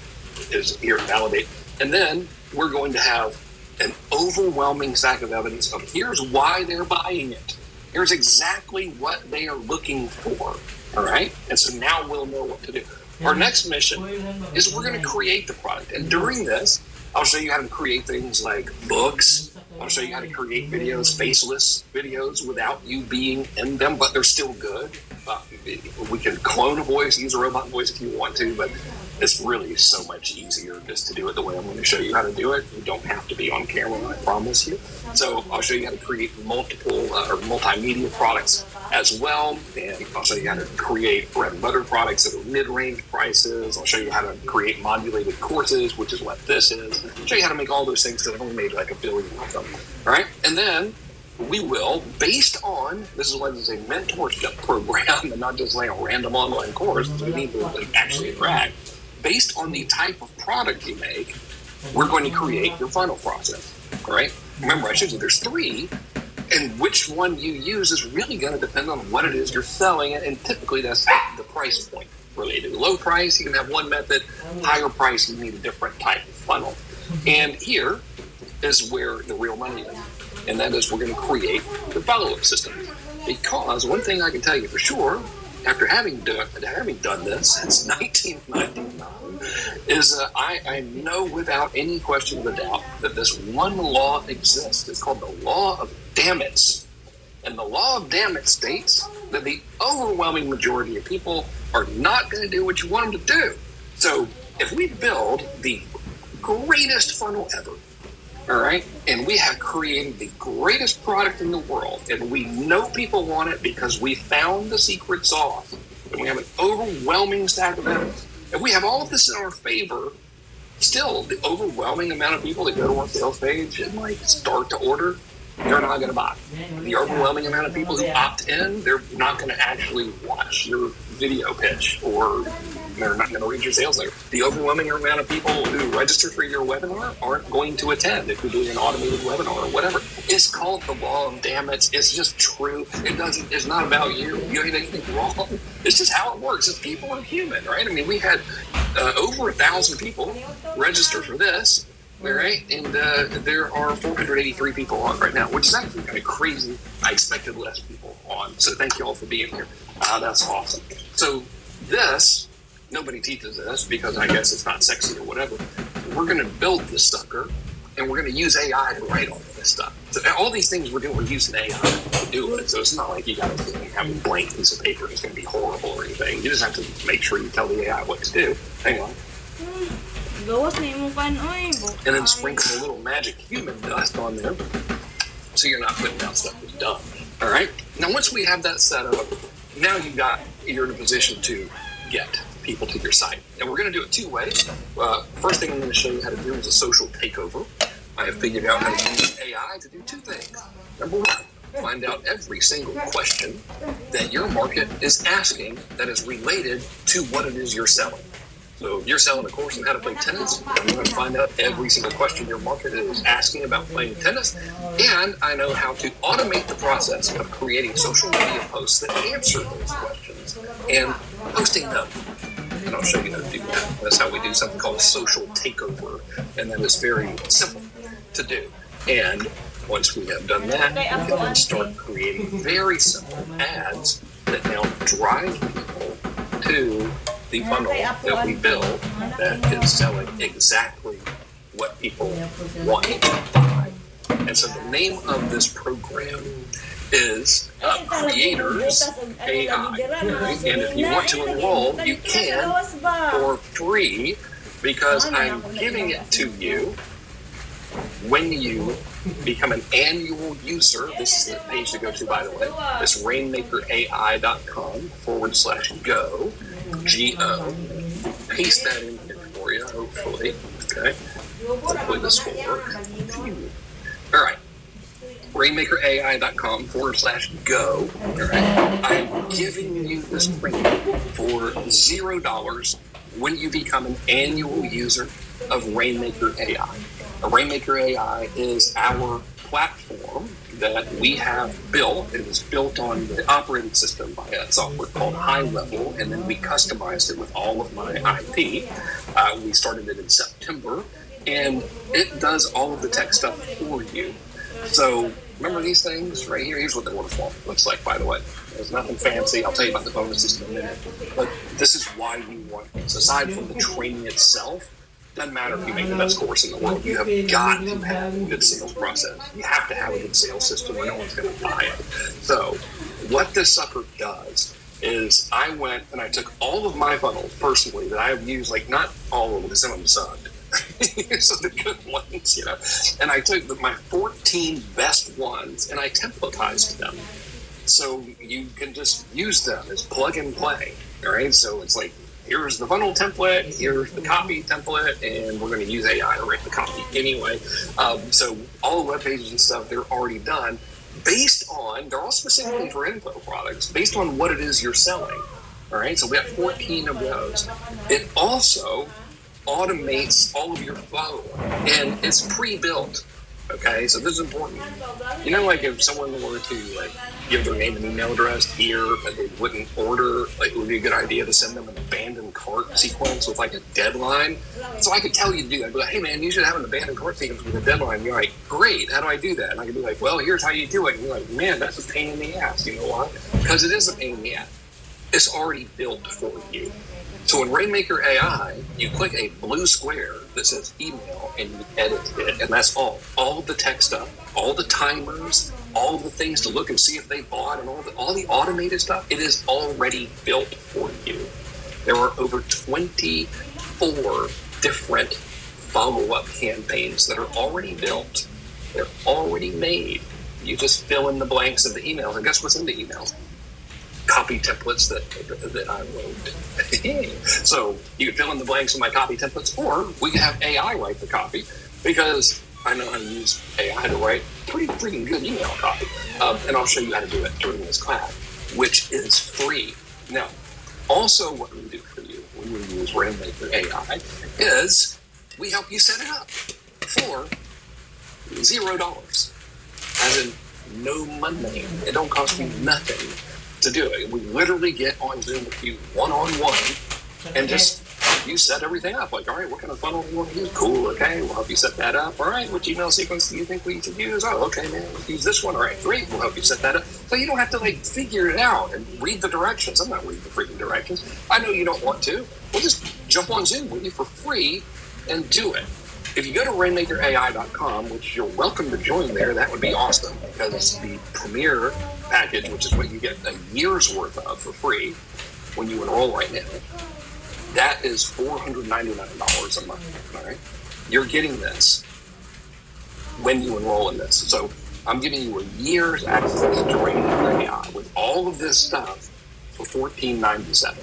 is here to validate. And then we're going to have an overwhelming stack of evidence of here's why they're buying it. Here's exactly what they are looking for. All right, and so now we'll know what to do. Our next mission is we're going to create the product. And during this, I'll show you how to create things like books. I'll show you how to create videos, faceless videos without you being in them, but they're still good. We can clone a voice, use a robot voice if you want to, but it's really so much easier just to do it the way I'm going to show you how to do it. You don't have to be on camera, I promise you. So I'll show you how to create multiple or multimedia products as well. And I'll show you how to create bread and butter products that are mid-range prices. I'll show you how to create modulated courses, which is what this is. I'll show you how to make all those things because I've only made like 1 billion of them. All right. And then we will, based on, this is why this is a mentorship program and not just like a random online course. We need to actually interact. Based on the type of product you make, we're going to create your funnel process, all right? Remember, I showed you there's 3, and which one you use is really going to depend on what it is you're selling, and typically that's the price point related. Low price, you can have one method. Higher price, you need a different type of funnel. And here is where the real money is, and that is we're going to create the follow-up system. Because one thing I can tell you for sure, after having done this since 1999, is I know without any question of a doubt that this one law exists. It's called the law of dammits. And the law of dammit states that the overwhelming majority of people are not going to do what you want them to do. So if we build the greatest funnel ever, all right, and we have created the greatest product in the world, and we know people want it because we found the secret sauce, and we have an overwhelming stack of evidence. If we have all of this in our favor, still, the overwhelming amount of people that go to our sales page and like start to order, they're not going to buy. The overwhelming amount of people who opt in, they're not going to actually watch your video pitch, or they're not going to read your sales letter. The overwhelming amount of people who register for your webinar aren't going to attend if you're doing an automated webinar or whatever. It's called the law of dammits. It's just true. It's not about you. You ain't anything wrong. It's just how it works. It's people are human, right? I mean, we had over 1,000 people register for this. All right, and there are 483 people on right now, which is actually kind of crazy. I expected less people on, so thank you all for being here. That's awesome. So this, nobody teaches this because I guess it's not sexy or whatever. We're going to build this sucker, and we're going to use AI to write all of this stuff. So all these things we're doing, we're using AI to do it. So it's not like you got to have a blank piece of paper. It's going to be horrible or anything. You just have to make sure you tell the AI what to do. Hang on. And then sprinkle a little magic human dust on there so you're not putting out stuff that's done. All right? Now, once we have that set up, now you're in a position to get people to your site. And we're going to do it two ways. First thing I'm going to show you how to do is a social takeover. I have figured out how to use AI to do two things. Number one, find out every single question that your market is asking that is related to what it is you're selling. So if you're selling a course on how to play tennis, I'm going to find out every single question your market is asking about playing tennis. And I know how to automate the process of creating social media posts that answer those questions and posting them. And I'll show you how to do that. That's how we do something called a social takeover. And that is very simple to do. And once we have done that, we can then start creating very simple ads that now drive people to the funnel that we build that is selling exactly what people want to buy. And so the name of this program is Creators AI. And if you want to enroll, you can for free because I'm giving it to you when you become an annual user. This is the page to go to, by the way. It's rainmakerai.com/go. G-O. Paste that in here for you, hopefully. Okay. Hopefully this will work. All right. rainmakerai.com/go. All right. I'm giving you this training for $0 when you become an annual user of Rainmaker AI. Rainmaker AI is our platform that we have built. It is built on the operating system by a software called High Level, and then we customized it with all of my IP. We started it in September, and it does all of the tech stuff for you. So remember these things right here? Here's what the waterfall looks like, by the way. There's nothing fancy. I'll tell you about the bonuses in a minute. But this is why you want this. Aside from the training itself, doesn't matter if you make the best course in the world. You have got to have a good sales process. You have to have a good sales system or no one's going to buy it. So what this sucker does is I went and I took all of my funnels personally that I have used, like not all of them because some of them sucked. So the good ones, you know. And I took my 14 best ones and I templatized them. So you can just use them as plug and play. All right. So it's like, here's the funnel template, here's the copy template, and we're going to use AI to write the copy anyway. So all the web pages and stuff, they're already done based on, they're all specifically for info products, based on what it is you're selling. All right, so we have 14 of those. It also automates all of your flow, and it's pre-built. Okay, so this is important. You know, like if someone were to like give their name and email address here, but they wouldn't order, like it would be a good idea to send them an abandoned cart sequence with like a deadline. So I could tell you to do that. I'd be like, hey man, you should have an abandoned cart sequence with a deadline. And you're like, great, how do I do that? And I could be like, well, here's how you do it. And you're like, man, that's a pain in the ass. You know why? Because it is a pain in the ass. It's already built for you. So in Rainmaker AI, you click a blue square that says email and you edit it, and that's all. All of the tech stuff, all the timers, all of the things to look and see if they bought, and all the automated stuff, it is already built for you. There are over 24 different follow-up campaigns that are already built. They're already made. You just fill in the blanks of the emails, and guess what's in the emails? Copy templates that I wrote. So you can fill in the blanks of my copy templates, or we can have AI write the copy because I know how to use AI to write pretty freaking good email copy. And I'll show you how to do it during this class, which is free. Now, also what we do for you when we use Rainmaker AI is we help you set it up for $0. As in no money. It don't cost you nothing to do it. We literally get on Zoom with you one-on-one and just help you set everything up. Like, all right, what kind of funnel do you want to use? Cool, okay, we'll help you set that up. All right, which email sequence do you think we should use? Oh, okay, man, let's use this one. All right, great, we'll help you set that up. So you don't have to, like, figure it out and read the directions. I'm not reading the freaking directions. I know you don't want to. We'll just jump on Zoom with you for free and do it. If you go to rainmakerai.com, which you're welcome to join there, that would be awesome because the premier package, which is what you get a year's worth of for free when you enroll right now, that is $499 a month. All right, you're getting this when you enroll in this. So I'm giving you a year's access to Rainmaker AI with all of this stuff for $14.97.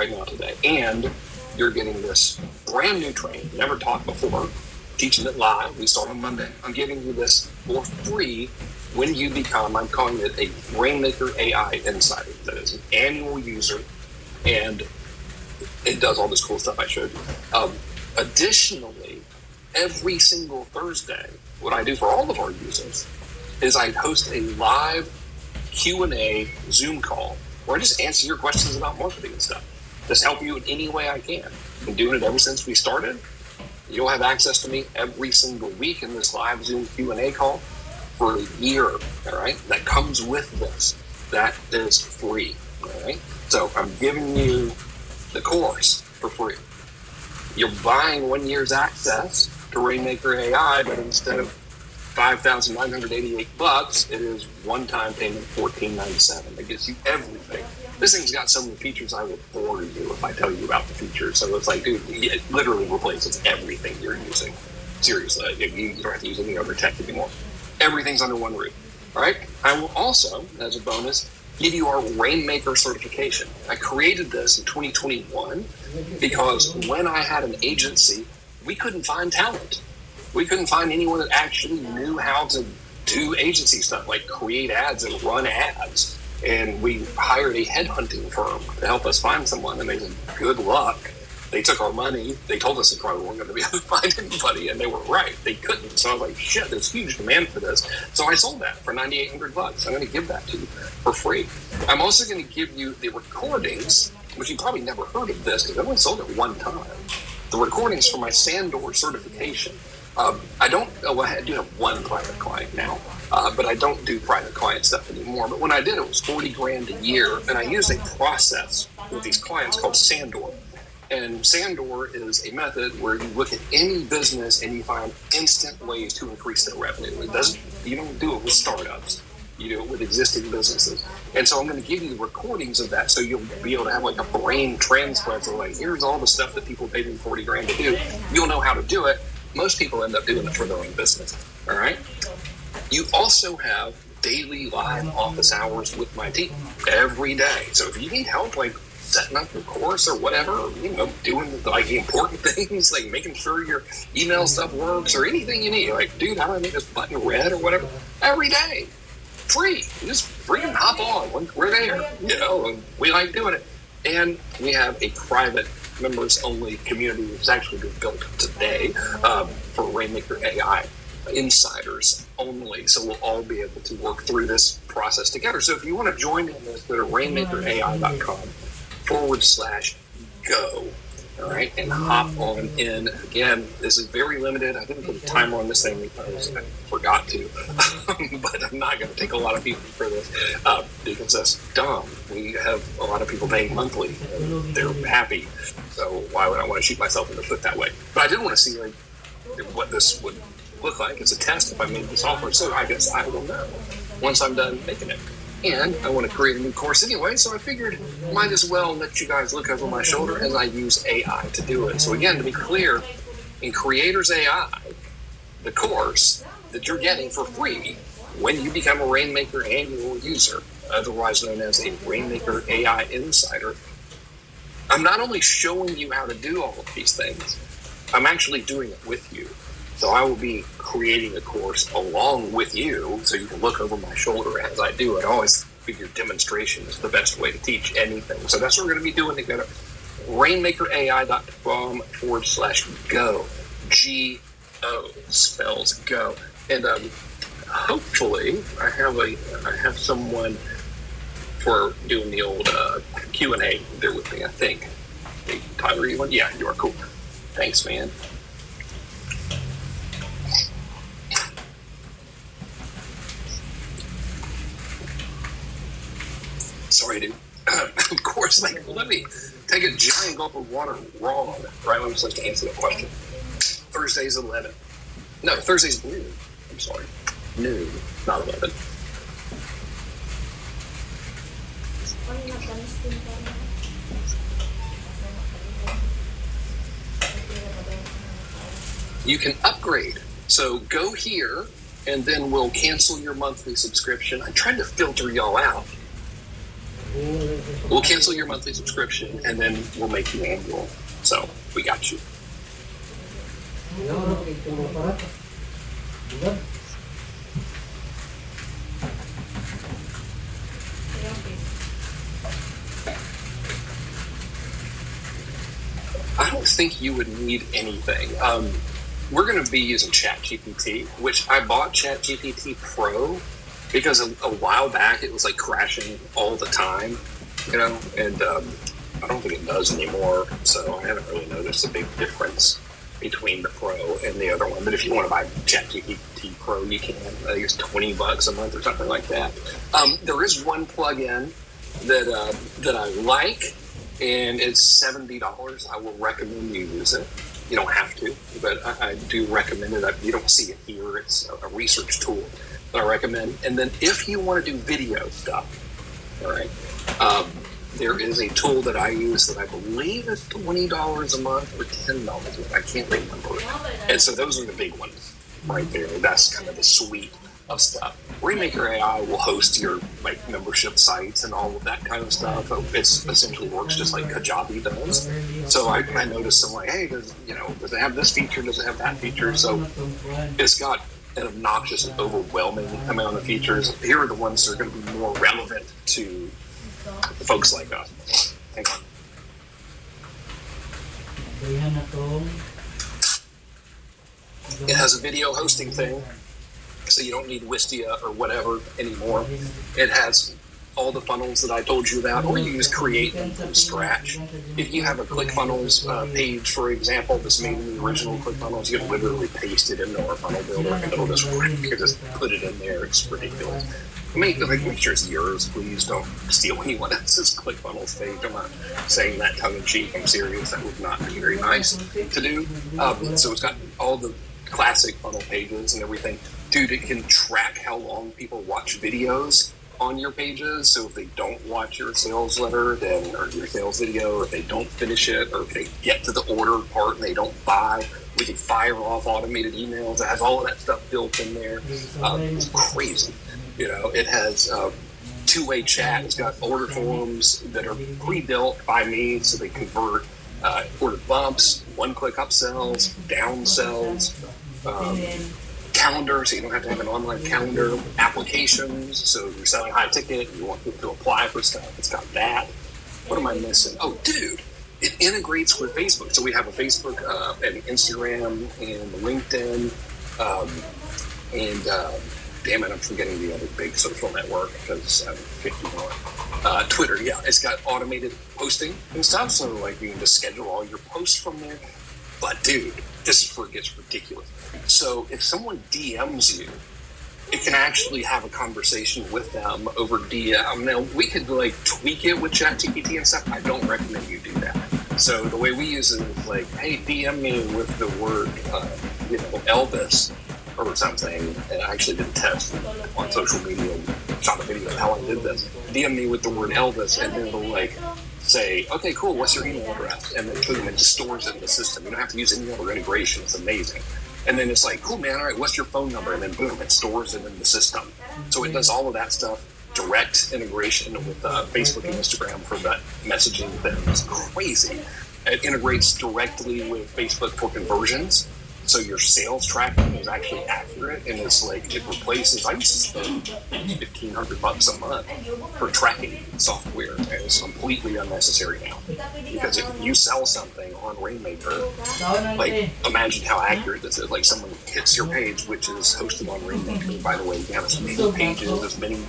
right now today. And you're getting this brand new training, never taught before, teaching it live. We start on Monday. I'm giving you this for free when you become, I'm calling it a Rainmaker AI Insider. That is an annual user, and it does all this cool stuff I showed you. Additionally, every single Thursday, what I do for all of our users is I host a live Q&A Zoom call where I just answer your questions about marketing and stuff. Just help you in any way I can. I've been doing it ever since we started. You'll have access to me every single week in this live Zoom Q&A call for a year, all right? That comes with this. That is free, all right? So I'm giving you the course for free. You're buying 1 year's access to Rainmaker AI, but instead of $5,988, it is one-time payment $14.97. That gives you everything. This thing's got so many features I will bore you if I tell you about the features. So it's like, dude, it literally replaces everything you're using. Seriously, you don't have to use any other tech anymore. Everything's under one roof. All right. I will also, as a bonus, give you our Rainmaker certification. I created this in 2021 because when I had an agency, we couldn't find talent. We couldn't find anyone that actually knew how to do agency stuff, like create ads and run ads. And we hired a headhunting firm to help us find someone, and they said, good luck. They took our money. They told us they probably weren't going to be able to find anybody, and they were right. They couldn't. So I was like, shit, there's huge demand for this. So I sold that for $9,800. I'm going to give that to you for free. I'm also going to give you the recordings, which you probably never heard of this because I only sold it one time. The recordings for my Sandor certification. I do have one private client now, but I don't do private client stuff anymore. But when I did, it was $40,000 a year, and I used a process with these clients called Sandor. And Sandor is a method where you look at any business and you find instant ways to increase their revenue. You don't do it with startups. You do it with existing businesses. And so I'm going to give you the recordings of that so you'll be able to have like a brain transplant. So like, here's all the stuff that people paid me $40,000 to do. You'll know how to do it. Most people end up doing it for their own business. All right. You also have daily live office hours with my team every day. So if you need help, like setting up your course or whatever, doing like the important things, like making sure your email stuff works or anything you need, like, dude, how do I make this button red or whatever? Every day, free. You just freaking hop on. We're there, and we like doing it. And we have a private members only community that's actually been built today for Rainmaker AI insiders only. So we'll all be able to work through this process together. So if you want to join in this, go to rainmakerai.com/go. All right, and hop on in. Again, this is very limited. I didn't put a timer on this thing because I forgot to, but I'm not going to take a lot of people for this because that's dumb. We have a lot of people paying monthly, and they're happy. So why would I want to shoot myself in the foot that way? But I did want to see like what this would look like as a test if I made this offer. So I guess I will know once I'm done making it. And I want to create a new course anyway, so I figured might as well let you guys look over my shoulder as I use AI to do it. So again, to be clear, in Creators AI, the course that you're getting for free when you become a Rainmaker annual user, otherwise known as a Rainmaker AI Insider, I'm not only showing you how to do all of these things, I'm actually doing it with you. So I will be creating a course along with you so you can look over my shoulder as I do it. I always figure demonstration is the best way to teach anything. So that's what we're going to be doing together. rainmakerai.com/go. G-O spells go. And hopefully I have someone for doing the old Q&A there with me, I think. Hey, Tyler, you want? Yeah, you are cool. Thanks, man. Sorry, dude. Of course, like, let me take a giant gulp of water raw right when I'm supposed to answer that question. Thursday's 11. No, Thursday's noon. I'm sorry. Noon, not 11. You can upgrade. So go here, and then we'll cancel your monthly subscription. I tried to filter y'all out. We'll cancel your monthly subscription, and then we'll make you annual. So we got you. I don't think you would need anything. We're going to be using ChatGPT, which I bought ChatGPT Pro because a while back it was like crashing all the time, and I don't think it does anymore. So I haven't really noticed a big difference between the Pro and the other one. But if you want to buy ChatGPT Pro, you can. I think it's $20 a month or something like that. There is one plugin that I like, and it's $70. I will recommend you use it. You don't have to, but I do recommend it. You don't see it here. It's a research tool that I recommend. And then if you want to do video stuff, all right, there is a tool that I use that I believe is $20 a month or $10 a month. I can't remember. And so those are the big ones right there. That's kind of the suite of stuff. Rainmaker AI will host your like membership sites and all of that kind of stuff. It essentially works just like Kajabi does. So I noticed I'm like, hey, does it have this feature? Does it have that feature? So it's got an obnoxious and overwhelming amount of features. Here are the ones that are going to be more relevant to folks like us. Hang on. It has a video hosting thing, so you don't need Wistia or whatever anymore. It has all the funnels that I told you about, or you just create them from scratch. If you have a ClickFunnels page, for example, that's made in the original ClickFunnels, you can literally paste it into our funnel builder, and it'll just put it in there. It's ridiculous. Make sure it's yours. Please don't steal anyone else's ClickFunnels page. I'm not saying that tongue-in-cheek. I'm serious. That would not be very nice to do. So it's got all the classic funnel pages and everything. Dude, it can track how long people watch videos on your pages. So if they don't watch your sales letter, or your sales video, or if they don't finish it, or if they get to the order part and they don't buy, we can fire off automated emails. It has all of that stuff built in there. It's crazy. It has two-way chat. It's got order forms that are pre-built by me, so they convert order bumps, one-click upsells, downsells, calendar, so you don't have to have an online calendar, applications, so if you're selling high ticket, you want people to apply for stuff, it's got that. What am I missing? Oh, dude, it integrates with Facebook. So we have a Facebook and Instagram and LinkedIn, and damn it, I'm forgetting the other big social network because I'm 51. Twitter, yeah, it's got automated posting and stuff, so like you can just schedule all your posts from there. But dude, this is where it gets ridiculous. So if someone DMs you, it can actually have a conversation with them over DM. Now, we could like tweak it with ChatGPT and stuff. I don't recommend you do that. So the way we use it is like, hey, DM me with the word, Elvis or something. And I actually did a test on social media, shot a video of how I did this. DM me with the word Elvis, and then it'll like say, okay, cool, what's your email address? And then boom, it just stores it in the system. You don't have to use any other integration. It's amazing. And then it's like, cool, man, all right, what's your phone number? And then boom, it stores it in the system. So it does all of that stuff, direct integration with Facebook and Instagram for that messaging thing. It's crazy. It integrates directly with Facebook for conversions. So your sales tracking is actually accurate, and it's like it replaces. I used to spend $1,500 a month for tracking software, and it's completely unnecessary now. Because if you sell something on Rainmaker, like imagine how accurate this is. Like someone hits your page, which is hosted on Rainmaker. By the way, you can have as many pages, as many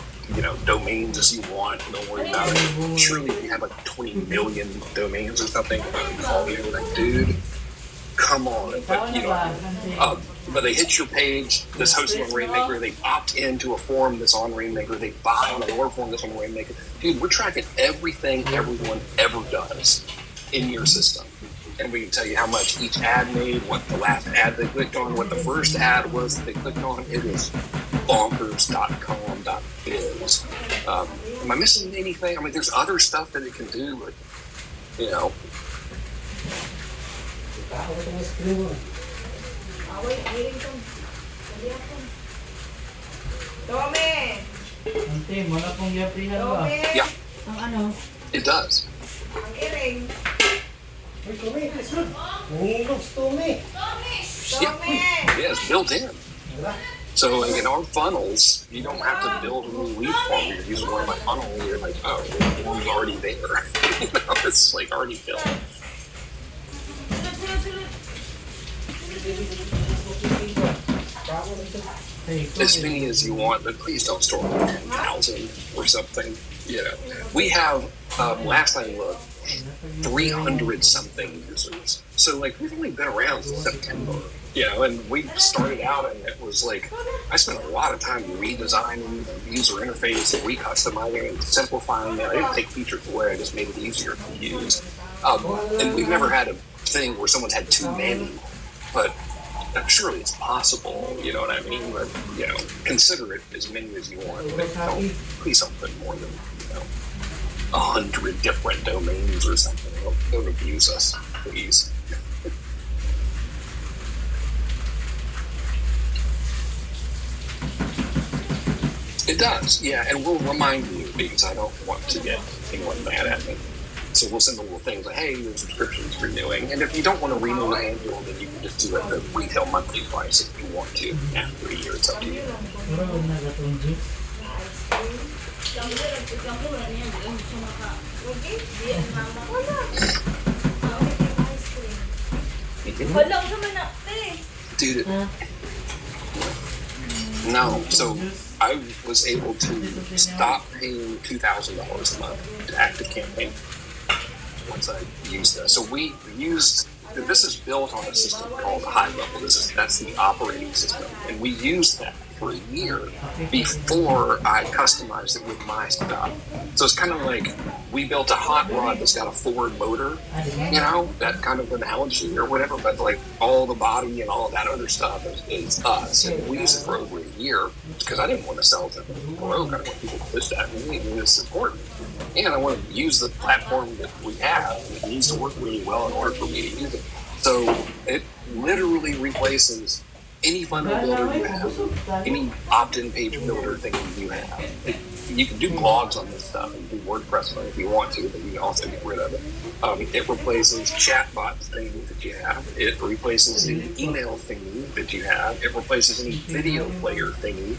domains as you want. Don't worry about it. Surely if you have like 20 million domains or something, I would call you like, dude, come on. But they hit your page that's hosted on Rainmaker. They opt into a form that's on Rainmaker. They buy on a order form that's on Rainmaker. Dude, we're tracking everything everyone ever does in your system. And we can tell you how much each ad made, what the last ad they clicked on, what the first ad was that they clicked on. It is bonkers.com.biz. Am I missing anything? I mean, there's other stuff that it can do, but, Tome! Yeah. It does. Yeah, it's built in. So like in our funnels, you don't have to build a new lead form. You're using one of my funnels, you're like, oh, the form's already there. It's like already built. As many as you want, but please don't store 10,000 or something. We have, last I looked, 300 something users. So like we've only been around since September, and we started out and it was like, I spent a lot of time redesigning the user interface and recustomizing and simplifying it. I didn't take features away, I just made it easier to use. And we've never had a thing where someone's had too many, but surely it's possible, you know what I mean? But, consider it as many as you want, but please don't put more than, 100 different domains or something. Don't abuse us, please. It does, yeah, and we'll remind you because I don't want to get anyone mad at me. So we'll send a little things like, hey, your subscription's renewing. And if you don't want to renew the annual, then you can just do it at the retail monthly price if you want to. After a year, it's up to you. Dude, no. So I was able to stop paying $2,000 a month to ActiveCampaign once I used this. So we used, this is built on a system called High Level. That's the operating system. And we used that for a year before I customized it with my stuff. So it's kind of like we built a hot rod that's got a Ford motor, that kind of analogy or whatever, but like all the body and all of that other stuff is us. And we used it for over a year because I didn't want to sell it to broke. I didn't want people to push that. It's important. And I want to use the platform that we have. It needs to work really well in order for me to use it. So it literally replaces any funnel builder you have, any opt-in page builder thing you have. You can do blogs on this stuff and do WordPress on it if you want to, but you can also get rid of it. It replaces chatbot things that you have. It replaces the email thingy that you have. It replaces any video player thingy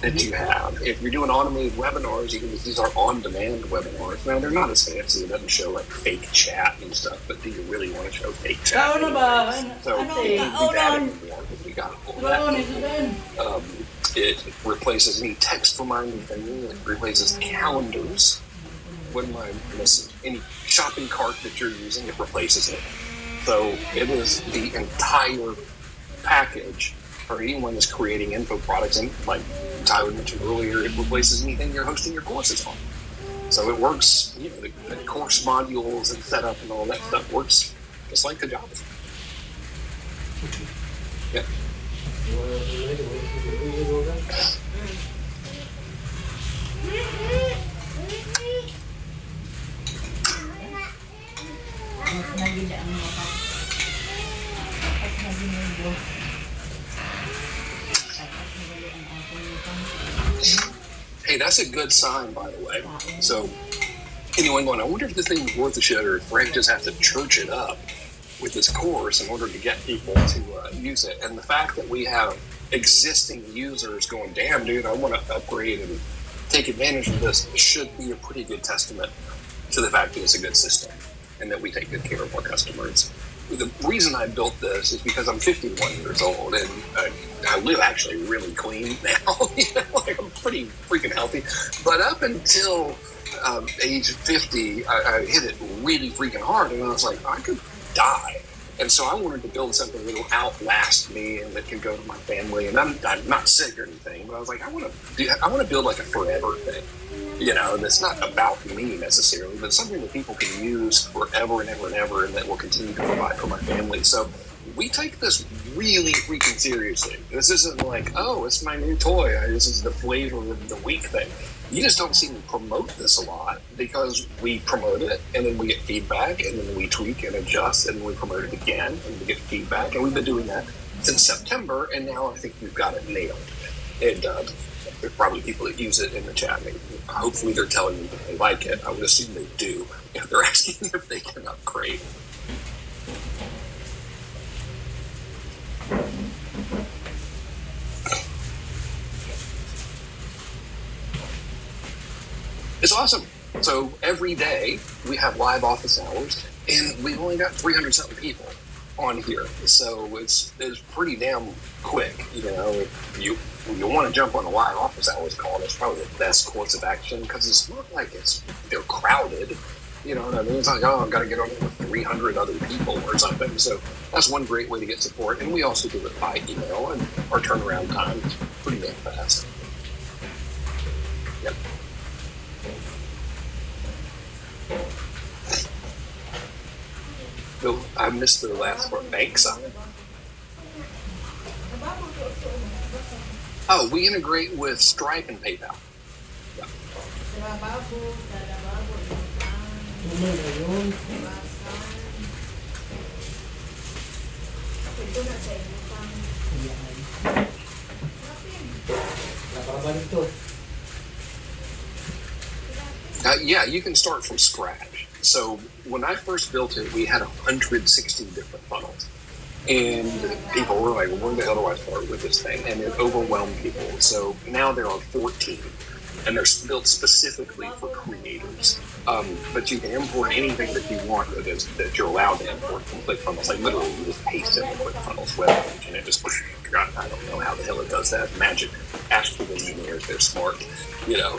that you have. If you're doing automated webinars, you can just use our on-demand webinars. Now, they're not as fancy. It doesn't show like fake chat and stuff, but do you really want to show fake chat? So, we got it replaces any text reminder thing. It replaces calendars. When I miss any shopping cart that you're using, it replaces it. So it is the entire package for anyone that's creating info products. And like Tyler mentioned earlier, it replaces anything you're hosting your courses on. So it works, the course modules and setup and all that stuff works just like the Java. Yeah. Hey, that's a good sign, by the way. So anyone going, I wonder if this thing is worth a shit, or if Frank just has to church it up with this course in order to get people to use it. And the fact that we have existing users going, damn, dude, I want to upgrade and take advantage of this, should be a pretty good testament to the fact that it's a good system and that we take good care of our customers. The reason I built this is because I'm 51 years old and I live actually really clean now. Like I'm pretty freaking healthy. But up until age 50, I hit it really freaking hard, and I was like, I could die. And so I wanted to build something that will outlast me and that can go to my family. And I'm not sick or anything, but I was like, I want to build like a forever thing. That's not about me necessarily, but something that people can use forever and ever and ever, and that will continue to provide for my family. So we take this really freaking seriously. This isn't like, oh, it's my new toy. This is the flavor of the week thing. You just don't see me promote this a lot because we promote it and then we get feedback and then we tweak and adjust and we promote it again and we get feedback. And we've been doing that since September, and now I think we've got it nailed. And there are probably people that use it in the chat. Hopefully they're telling me that they like it. I would assume they do if they're asking if they can upgrade. It's awesome. So every day we have live office hours, and we've only got 300 something people on here. So it's pretty damn quick. If you want to jump on a live office hours call, that's probably the best course of action, because it's not like they're crowded. You know what I mean? It's like, I've got to get on with 300 other people or something. So that's one great way to get support. And we also do it by email, and our turnaround time is pretty damn fast. Yep. So I missed the last part. Thanks. Oh, we integrate with Stripe and PayPal. Yeah. Yeah, you can start from scratch. So when I first built it, we had 160 different funnels. And people were like, where the hell do I start with this thing? And it overwhelmed people. So now there are 14. And they're built specifically for creators. But you can import anything that you want that you're allowed to import from ClickFunnels. Like literally, you just paste in the ClickFunnels web page, and it just, I don't know how the hell it does that. Magic. Ask the engineers, they're smart.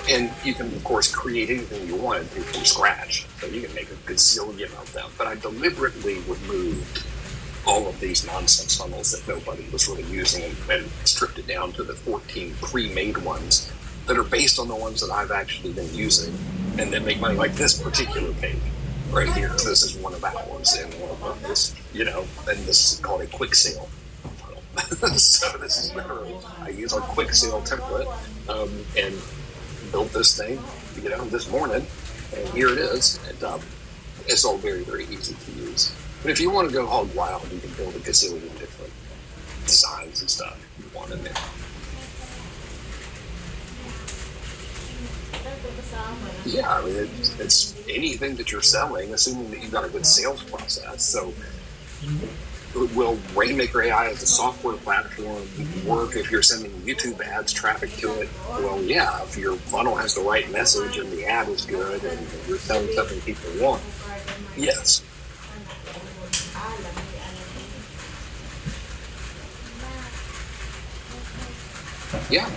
And you can, of course, create anything you want from scratch. So you can make a gazillion of them. But I deliberately removed all of these nonsense funnels that nobody was really using and stripped it down to the 14 pre-made ones that are based on the ones that I've actually been using and that make money, like this particular page right here. This is one of ours, and one of this, and this is called a quick sale funnel. So this is literally, I use our quick sale template and built this thing, this morning, and here it is. And it's all very, very easy to use. But if you want to go hog wild, you can build a gazillion different designs and stuff you want in there. Yeah, I mean, it's anything that you're selling, assuming that you've got a good sales process. So will Rainmaker AI as a software platform work if you're sending YouTube ads, traffic to it? Well, yeah, if your funnel has the right message and the ad is good and you're selling something people want, yes. Yeah.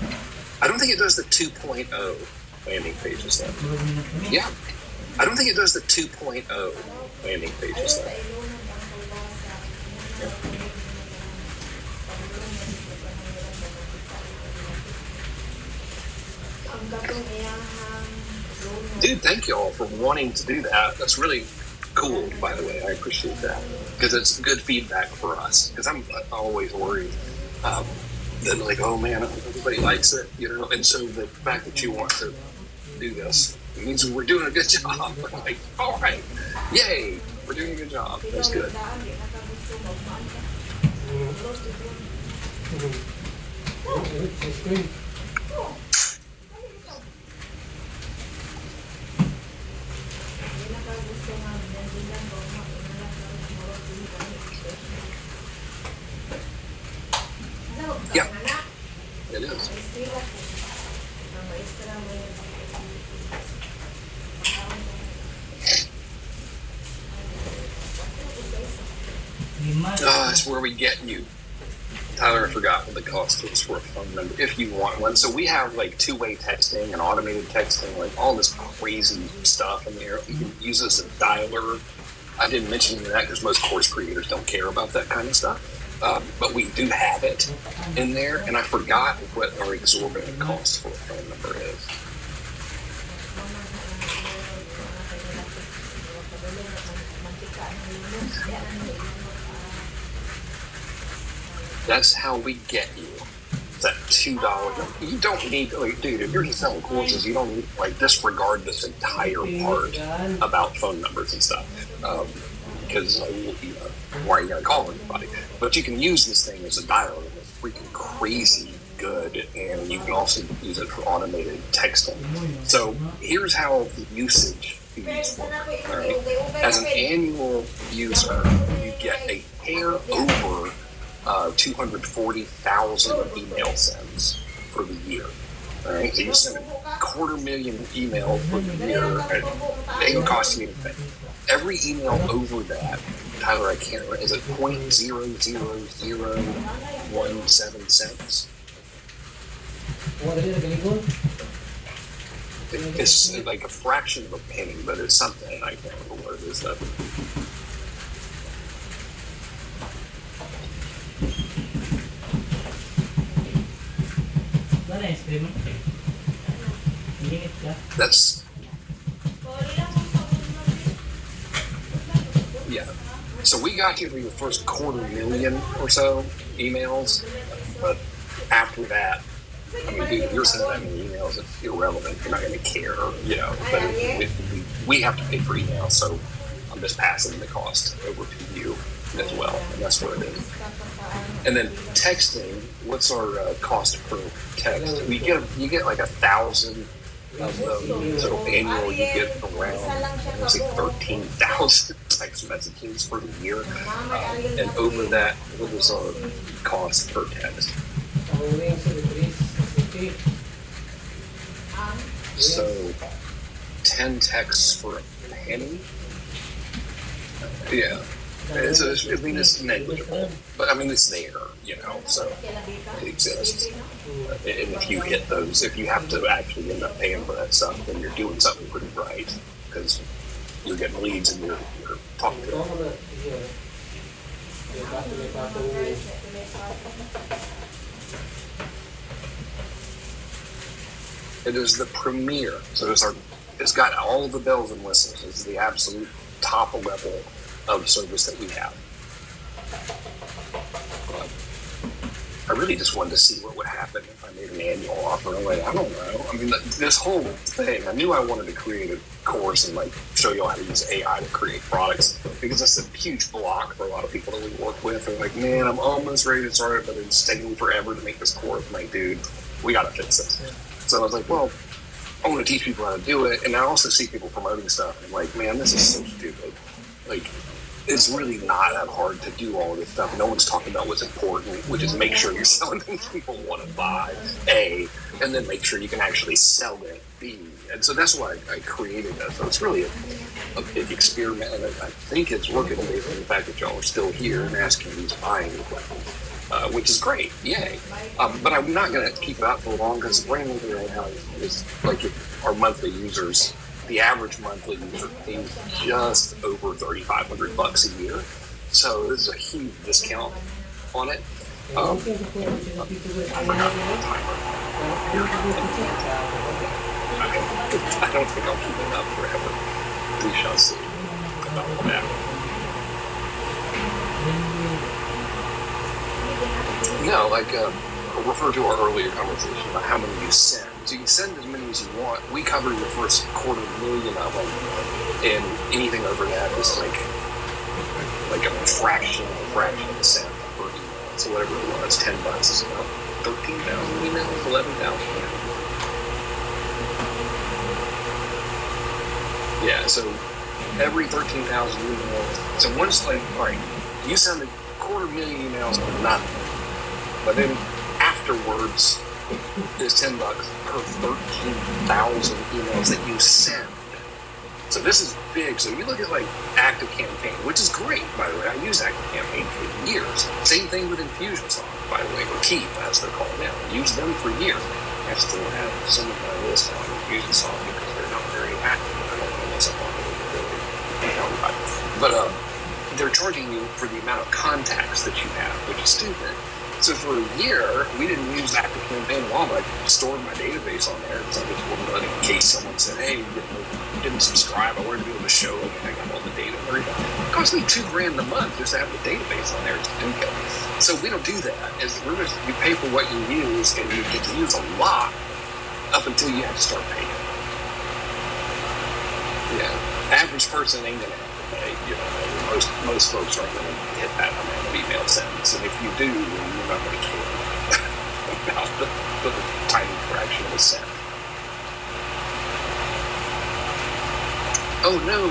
I don't think it does the 2.0 landing pages though. Yeah. I don't think it does the 2.0 landing pages though. Yeah. Dude, thank y'all for wanting to do that. That's really cool, by the way. I appreciate that. Because it's good feedback for us. Because I'm always worried that, like, oh man, everybody likes it, And so the fact that you want to do this means we're doing a good job. We're like, all right, yay, we're doing a good job. That's good. Yeah, it is. That's where we get you. Tyler, I forgot what the cost is for a phone number if you want one. So we have like two-way texting and automated texting, like all this crazy stuff in there. You can use this as a dialer. I didn't mention any of that because most course creators don't care about that kind of stuff. But we do have it in there, and I forgot what our exorbitant cost for a phone number is. That's how we get you. It's that $2. You don't need, like, dude, if you're just selling courses, you don't need, like, disregard this entire part about phone numbers and stuff. Because, why are you going to call anybody? But you can use this thing as a dialer in this freaking crazy good, and you can also use it for automated texting. So here's how the usage fees work. All right. As an annual user, you get a hair over 240,000 email sends for the year. All right, so you send 250,000 emails for the year, and it doesn't cost you anything. Every email over that, Tyler, I can't remember, is it 0.00017 cents? What is it again? It's like a fraction of a penny, but it's something. I can't remember what it is though. That's yeah. So we got you the first 250,000 or so emails, but after that, I mean, dude, if you're sending that many emails, it's irrelevant. You're not going to care, you know. But we have to pay for emails, so I'm just passing the cost over to you as well, and that's what it is. And then texting, what's our cost per text? You get like 1,000 of them. So annual, you get around 13,000 text messages for the year. And over that, what is our cost per text? So 10 texts for a penny? Yeah. It's negligible, but I mean, it's there, you know, so it exists. And if you hit those, if you have to actually end up paying for that stuff, then you're doing something pretty right, because you're getting leads and you're talking to them. It is the premier, so it's got all the bells and whistles. It's the absolute top level of service that we have. I really just wanted to see what would happen if I made an annual offer. I'm like, I don't know. I mean, this whole thing, I knew I wanted to create a course and like show you all how to use AI to create products, because that's a huge block for a lot of people that we work with. They're like, man, I'm almost ready to start it, but it's taking forever to make this course. I'm like, dude, we got to fix this. So I was like, well, I want to teach people how to do it. And I also see people promoting stuff. And I'm like, man, this is so stupid. Like, it's really not that hard to do all of this stuff. No one's talking about what's important, which is make sure you're selling things people want to buy, A, and then make sure you can actually sell it, B. And so that's why I created that. So it's really a big experiment, and I think it's working based on the fact that y'all are still here and asking these buying questions, which is great, yay. But I'm not going to keep it out for long, because the brand new right now is like our monthly users. The average monthly user pays just over $3,500 a year, so this is a huge discount on it. I forgot the timer. I don't think I'll keep it up forever. We shall see about that. No, like refer to our earlier conversation about how many you send. So you can send as many as you want. We cover your first 250,000 of them, and anything over that is like a fraction of a cent per email. So whatever it was, $10 is about 13,000 emails, 11,000. Yeah, so every 13,000 emails. So once, like, all right, you send 250,000 emails for nothing, but then afterwards, is $10 per 13,000 emails that you send. So this is big. So you look at like ActiveCampaign, which is great, by the way. I use ActiveCampaign for years. Same thing with Infusionsoft, by the way, or Keep, as they're called now. I use them for years. I still have some of my list on Infusionsoft because they're not very active. I don't know what's up on it. But they're charging you for the amount of contacts that you have, which is stupid. So for a year, we didn't use ActiveCampaign at all, but I stored my database on there. So I just wanted, in case someone said, hey, you didn't subscribe, I wanted to be able to show like, I got all the data and everything. It cost me $2,000 a month just to have the database on there. So we don't do that. You pay for what you use, and you get to use a lot up until you have to start paying. Yeah, average person ain't gonna have to pay. You know, most folks aren't gonna hit that amount of email sends, and if you do, then you're not gonna care. about the tiny fraction of a cent. Oh no!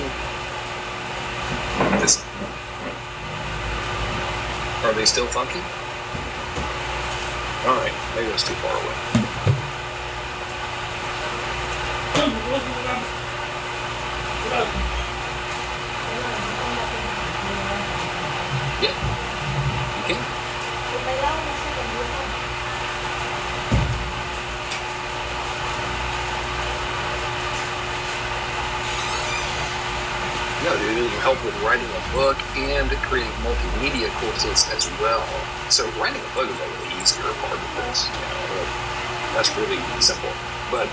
Are they still funky? Alright, maybe it's too far away. Yeah. You can. No, dude, it'll help with writing a book and creating multimedia courses as well. So writing a book is like the easier part of this. That's really simple. But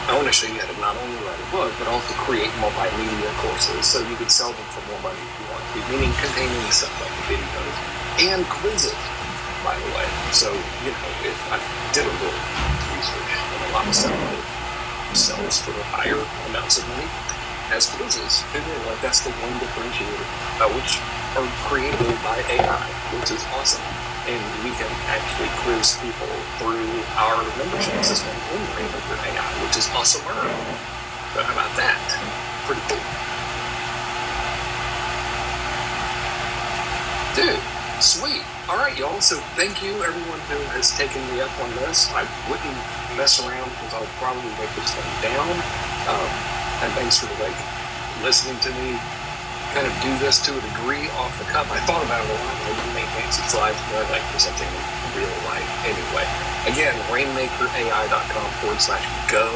I want to show you how to not only write a book, but also create multimedia courses so you can sell them for more money if you want to, meaning containing stuff like the videos and quizzes, by the way. So, if I did a little research, and a lot of stuff that sells for higher amounts of money as quizzes. Like that's the one differentiator, which are created by AI, which is awesome. And we can actually quiz people through our membership system in Rainmaker AI, which is awesomer. So how about that? Pretty cool. Dude, sweet. All right, y'all. So thank you, everyone who has taken me up on this. I wouldn't mess around because I'll probably make this thing down. And thanks for listening to me kind of do this to a degree off the cuff. I thought about it a lot. I didn't make fancy slides, but I like presenting in real life anyway. Again, rainmakerai.com/go.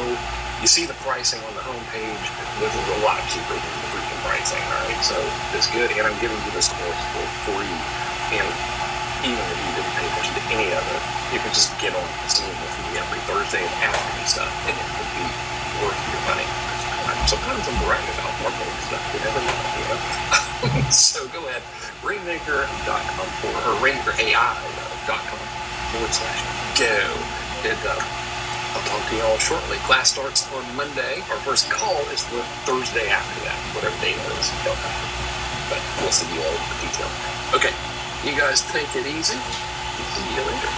You see the pricing on the homepage. This is a lot cheaper than the freaking pricing, all right? So it's good, and I'm giving you this course for free. And even if you didn't pay attention to any of it, you can just get on Zoom with me every Thursday and ask me stuff, and it would be worth your money. Sometimes I'm bragging about marketing stuff. You never know, So go ahead, rainmaker.com or rainmakerai.com/go. And I'll talk to you all shortly. Class starts on Monday. Our first call is the Thursday after that, whatever day it is. Don't know. But we'll see you all in detail. Okay, you guys take it easy. See you later.